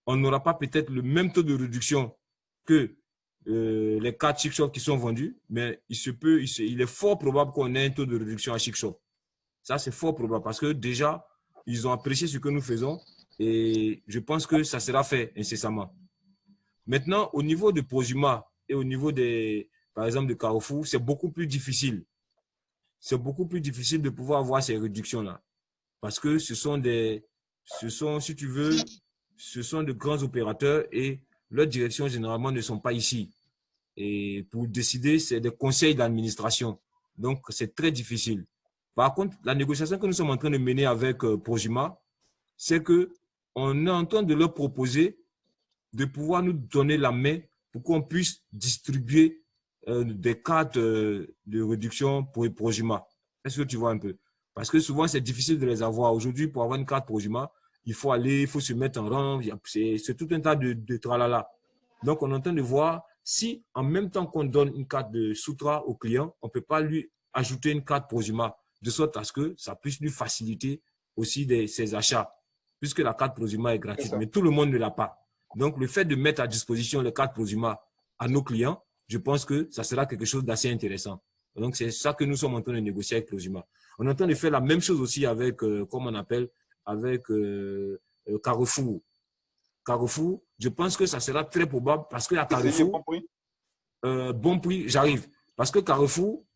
On n'aura pas peut-être le même taux de réduction que les cartes Chic Shop qui sont vendues, mais il est fort probable qu'on ait un taux de réduction à Chic Shop. Ça, c'est fort probable parce que déjà, ils ont apprécié ce que nous faisons et je pense que ça sera fait incessamment. Maintenant, au niveau de Prosuma et au niveau par exemple, de Carrefour, c'est beaucoup plus difficile. C'est beaucoup plus difficile de pouvoir avoir ces réductions-là. Parce que si tu veux, ce sont de grands opérateurs et leurs directions généralement ne sont pas ici. Et pour décider, c'est des conseils d'administration. Donc, c'est très difficile. Par contre, la négociation que nous sommes en train de mener avec Prosuma, c'est qu'on est en train de leur proposer de pouvoir nous donner la main pour qu'on puisse distribuer des cartes de réduction pour Prosuma. Est-ce que tu vois un peu? Parce que souvent, c'est difficile de les avoir. Aujourd'hui, pour avoir une carte Prosuma, il faut se mettre en rang. C'est tout un tas de tralala. Donc, on est en train de voir si, en même temps qu'on donne une carte de Soutra au client, on ne peut pas lui ajouter une carte Prosuma, de sorte à ce que ça puisse lui faciliter aussi ses achats, puisque la carte Prosuma est gratuite, mais tout le monde ne l'a pas. Donc, le fait de mettre à disposition les cartes Prosuma à nos clients, je pense que ça sera quelque chose d'assez intéressant. Donc, c'est ça que nous sommes en train de négocier avec Prosuma. On est en train de faire la même chose aussi avec, comme on appelle, avec Carrefour. Carrefour, je pense que ça sera très probable parce que à Carrefour, bon prix, j'arrive. Parce que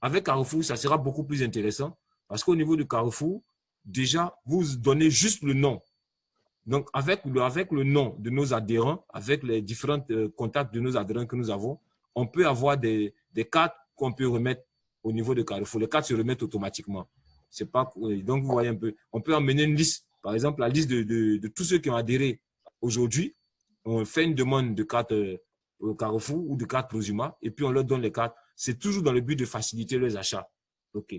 avec Carrefour, ça sera beaucoup plus intéressant parce qu'au niveau de Carrefour, déjà, vous donnez juste le nom. Donc, avec le nom de nos adhérents, avec les différents contacts de nos adhérents que nous avons, on peut avoir des cartes qu'on peut remettre au niveau de Carrefour. Les cartes se remettent automatiquement. C'est pas, donc, vous voyez un peu. On peut emmener une liste, par exemple, la liste de tous ceux qui ont adhéré aujourd'hui. On fait une demande de carte au Carrefour ou de carte Prosuma et puis on leur donne les cartes. C'est toujours dans le but de faciliter leurs achats. OK.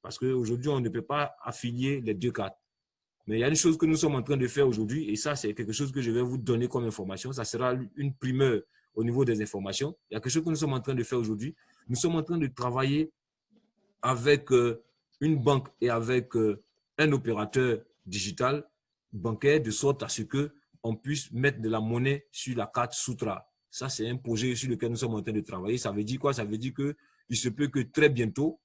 Parce qu'aujourd'hui, on ne peut pas affilier les deux cartes. Mais il y a une chose que nous sommes en train de faire aujourd'hui et ça, c'est quelque chose que je vais vous donner comme information. Ça sera une primeur au niveau des informations. Il y a quelque chose que nous sommes en train de faire aujourd'hui. Nous sommes en train de travailler avec une banque et avec un opérateur digital bancaire de sorte à ce qu'on puisse mettre de la monnaie sur la carte Soutra. Ça, c'est un projet sur lequel nous sommes en train de travailler. Ça veut dire quoi? Ça veut dire qu'il se peut que très bientôt,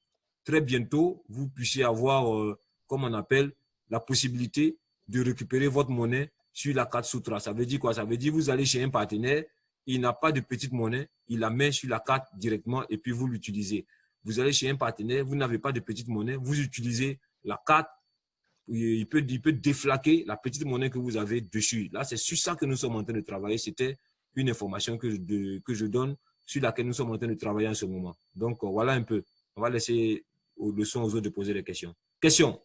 vous puissiez avoir, comme on appelle, la possibilité de récupérer votre monnaie sur la carte Soutra. Ça veut dire quoi? Ça veut dire que vous allez chez un partenaire, il n'a pas de petite monnaie, il la met sur la carte directement et puis vous l'utilisez. Vous allez chez un partenaire, vous n'avez pas de petite monnaie, vous utilisez la carte, il peut déflaquer la petite monnaie que vous avez dessus. Là, c'est sur ça que nous sommes en train de travailler. C'était une information que je donne sur laquelle nous sommes en train de travailler en ce moment. Donc, voilà un peu. On va laisser le son aux autres de poser les questions. Questions.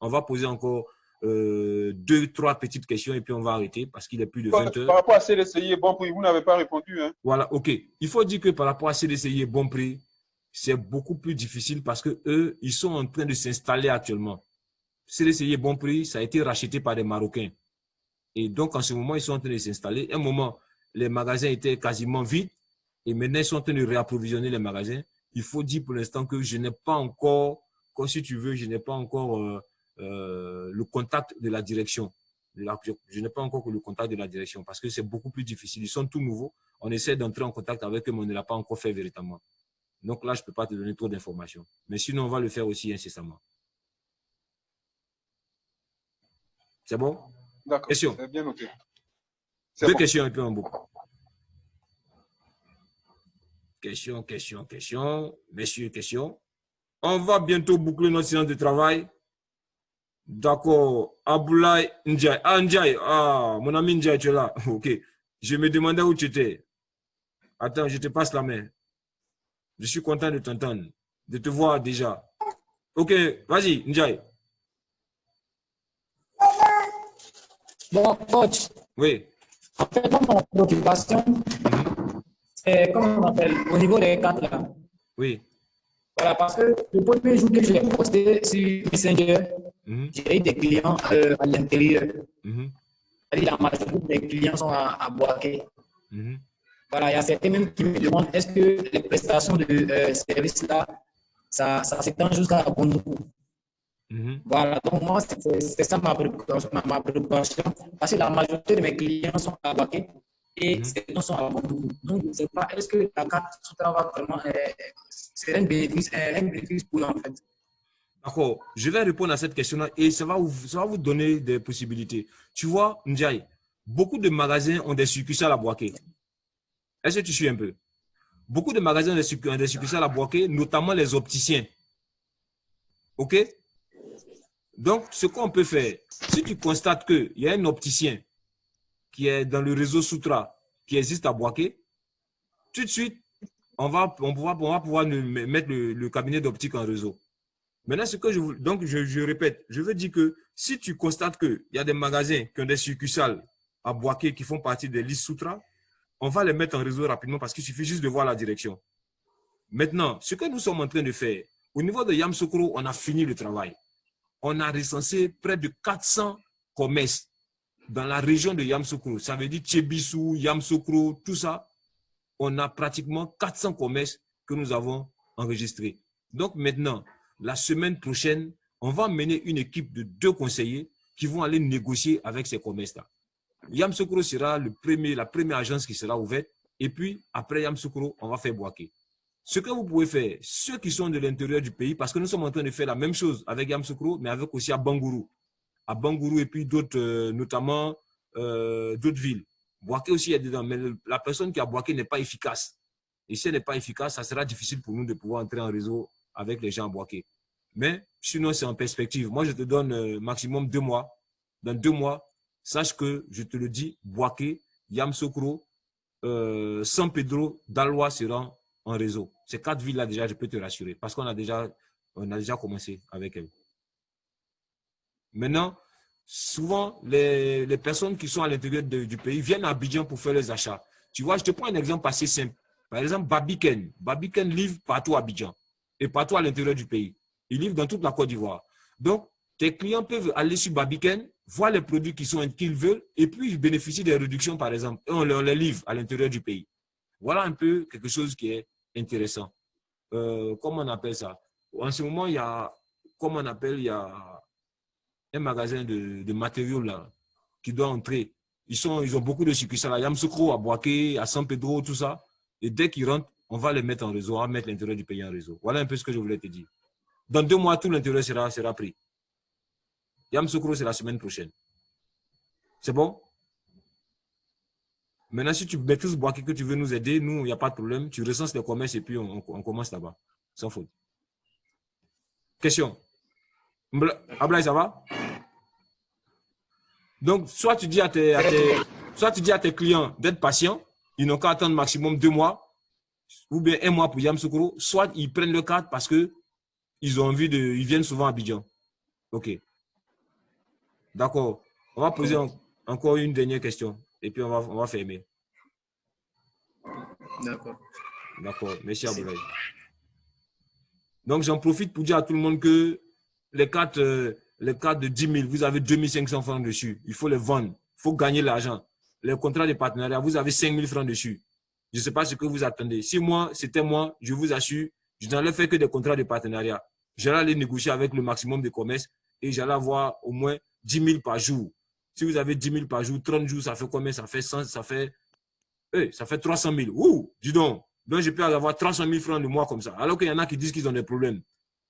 On va poser encore 2-3 petites questions et puis on va arrêter parce qu'il est plus de 20 heures. Par rapport à CDCI et Bon Prix, vous n'avez pas répondu. Hein? Voilà, OK. Il faut dire que par rapport à CDCI et Bon Prix, c'est beaucoup plus difficile parce que eux, ils sont en train de s'installer actuellement. CDCI Bon Prix, ça a été racheté par des Marocains. Et donc, en ce moment, ils sont en train de s'installer. À un moment, les magasins étaient quasiment vides. Et maintenant, ils sont en train de réapprovisionner les magasins. Il faut dire pour l'instant que je n'ai pas encore, comme si tu veux, je n'ai pas encore le contact de la direction. Je n'ai pas encore le contact de la direction parce que c'est beaucoup plus difficile. Ils sont tout nouveaux. On essaie d'entrer en contact avec eux, mais on ne l'a pas encore fait véritablement. Donc là, je ne peux pas te donner trop d'informations. Mais sinon, on va le faire aussi incessamment. C'est bon? D'accord. Question. C'est bien noté. Deux questions et puis on boucle. Question. Messieurs, question. On va bientôt boucler notre séance de travail. D'accord. Aboulaye Ndiaye. Ah, Ndiaye. Ah, mon ami Ndiaye, tu es là. OK. Je me demandais où tu étais. Attends, je te passe la main. Je suis content de t'entendre, de te voir déjà. OK, vas-y, Ndiaye. Bon, coach. Oui. En fait, mon préoccupation, c'est comme on appelle, au niveau des cartes là. Oui. Voilà, parce que le premier jour que j'ai posté sur Messenger, j'ai eu des clients à l'intérieur. La majorité des clients sont à Boaké. Voilà, il y a certains même qui me demandent est-ce que les prestations de service là, ça s'étend jusqu'à Bondoukou. Voilà, donc moi, c'est ça ma préoccupation. Parce que la majorité de mes clients sont à Boaké et certains sont à Bondoukou. Donc, je ne sais pas, est-ce que la carte sous-travail vraiment c'est un bénéfice pour eux en fait. D'accord, je vais répondre à cette question-là et ça va vous donner des possibilités. Tu vois, Ndiaye, beaucoup de magasins ont des succursales à Boaké. Est-ce que tu suis un peu? Beaucoup de magasins ont des succursales à Boaké, notamment les opticiens. OK? Donc, ce qu'on peut faire, si tu constates qu'il y a un opticien qui est dans le réseau Soutra, qui existe à Boaké, tout de suite, on va pouvoir mettre le cabinet d'optique en réseau. Maintenant, ce que je répète, je veux dire que si tu constates qu'il y a des magasins qui ont des succursales à Boaké qui font partie des listes Soutra, on va les mettre en réseau rapidement parce qu'il suffit juste de voir la direction. Maintenant, ce que nous sommes en train de faire, au niveau de Yamoussoukro, on a fini le travail. On a recensé près de 400 commerces dans la région de Yamoussoukro. Ça veut dire Tchébissou, Yamoussoukro, tout ça. On a pratiquement 400 commerces que nous avons enregistrés. Donc maintenant, la semaine prochaine, on va mener une équipe de 2 conseillers qui vont aller négocier avec ces commerces-là. Yamoussoukro sera la première agence qui sera ouverte. Et puis, après Yamoussoukro, on va faire Boaké. Ce que vous pouvez faire, ceux qui sont de l'intérieur du pays, parce que nous sommes en train de faire la même chose avec Yamoussoukro, mais avec aussi à Bangourou. À Bangourou et puis d'autres, notamment d'autres villes. Boaké aussi est dedans, mais la personne qui a Boaké n'est pas efficace. Et si elle n'est pas efficace, ça sera difficile pour nous de pouvoir entrer en réseau avec les gens à Boaké. Mais sinon, c'est en perspective. Moi, je te donne maximum 2 mois. Dans 2 mois, sache que, je te le dis, Boaké, Yamoussoukro, San Pedro, Daloa seront en réseau. Ces 4 villes-là, déjà, je peux te rassurer, parce qu'on a déjà commencé avec elles. Maintenant, souvent, les personnes qui sont à l'intérieur du pays viennent à Abidjan pour faire les achats. Tu vois, je te prends un exemple assez simple. Par exemple, Babiken. Babiken livre partout à Abidjan et partout à l'intérieur du pays. Il livre dans toute la Côte d'Ivoire. Donc, tes clients peuvent aller sur Babiken, voir les produits qu'ils veulent et puis ils bénéficient des réductions, par exemple. Et on les livre à l'intérieur du pays. Voilà un peu quelque chose qui est intéressant. Comment on appelle ça? En ce moment, il y a un magasin de matériaux là, qui doit entrer. Ils ont beaucoup de succursales à Yamoussoukro, à Boaké, à San Pedro, tout ça. Et dès qu'ils rentrent, on va les mettre en réseau, on va mettre l'intérieur du pays en réseau. Voilà un peu ce que je voulais te dire. Dans 2 mois, tout l'intérieur sera pris. Yamoussoukro, c'est la semaine prochaine. C'est bon? Maintenant, si tu maîtrises Boaké, que tu veux nous aider, nous, il n'y a pas de problème. Tu recenses les commerces et puis on commence là-bas. Sans faute. Question. Ablaï, ça va? Donc, soit tu dis à tes clients d'être patients, ils n'ont qu'à attendre maximum 2 mois, ou bien 1 mois pour Yamoussoukro, soit ils prennent le cadre parce que ils ont envie ils viennent souvent à Abidjan. OK. D'accord. On va poser encore une dernière question et puis on va fermer. D'accord. D'accord. Merci Aboulaye. Donc, j'en profite pour dire à tout le monde que les cartes de 10 000, vous avez 2500 francs dessus. Il faut les vendre. Il faut gagner l'argent. Les contrats de partenariat, vous avez 5 000 francs dessus. Je ne sais pas ce que vous attendez. Si moi, c'était moi, je vous assure, je n'allais faire que des contrats de partenariat. J'allais aller négocier avec le maximum de commerce et j'allais avoir au moins 10 000 par jour. Si vous avez 10 000 par jour, 30 jours, ça fait combien? Ça fait 100, ça fait 300 000. Ouh, dis donc. Donc, je peux avoir 300 000 francs de mois comme ça. Alors qu'il y en a qui disent qu'ils ont des problèmes.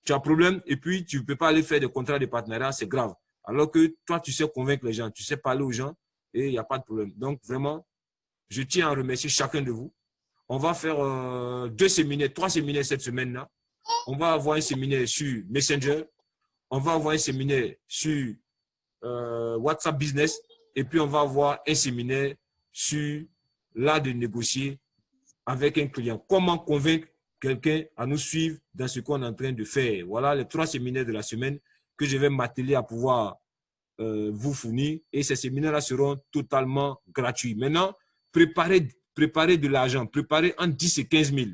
Tu as un problème et puis tu ne peux pas aller faire des contrats de partenariat, c'est grave. Alors que toi, tu sais convaincre les gens, tu sais parler aux gens et il n'y a pas de problème. Donc, vraiment, je tiens à remercier chacun de vous. On va faire 3 séminaires cette semaine-là. On va avoir un séminaire sur Messenger. On va avoir un séminaire sur WhatsApp Business. Et puis, on va avoir un séminaire sur l'art de négocier avec un client. Comment convaincre quelqu'un à nous suivre dans ce qu'on est en train de faire. Voilà les 3 séminaires de la semaine que je vais m'atteler à pouvoir vous fournir. Et ces séminaires-là seront totalement gratuits. Maintenant, préparez de l'argent. Préparez entre 10 et 15 000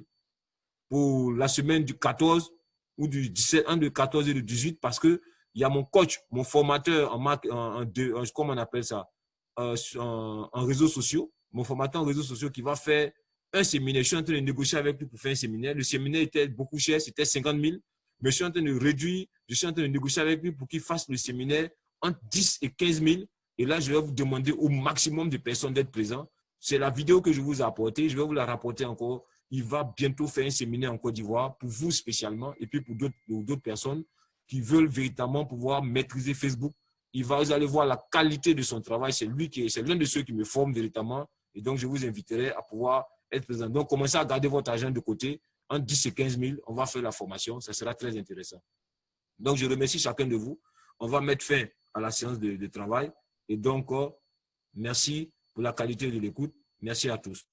pour la semaine du 14 ou du 17, entre le 14 et le 18, parce qu'il y a mon coach, mon formateur comment on appelle ça, en réseaux sociaux, mon formateur en réseaux sociaux qui va faire un séminaire. Je suis en train de négocier avec lui pour faire un séminaire. Le séminaire était beaucoup cher, c'était 50 000, mais je suis en train de réduire, je suis en train de négocier avec lui pour qu'il fasse le séminaire entre 10 et 15 000. Et là, je vais vous demander au maximum de personnes d'être présents. C'est la vidéo que je vous ai apportée. Je vais vous la rapporter encore. Il va bientôt faire un séminaire en Côte d'Ivoire pour vous spécialement et puis pour d'autres personnes qui veulent véritablement pouvoir maîtriser Facebook. Vous allez voir la qualité de son travail. C'est l'un de ceux qui me forme véritablement. Et donc, je vous inviterai à pouvoir être présent. Donc, commencez à garder votre argent de côté. Entre 10 et 15 000, on va faire la formation. Ça sera très intéressant. Donc, je remercie chacun de vous. On va mettre fin à la séance de travail. Et donc, merci pour la qualité de l'écoute. Merci à tous.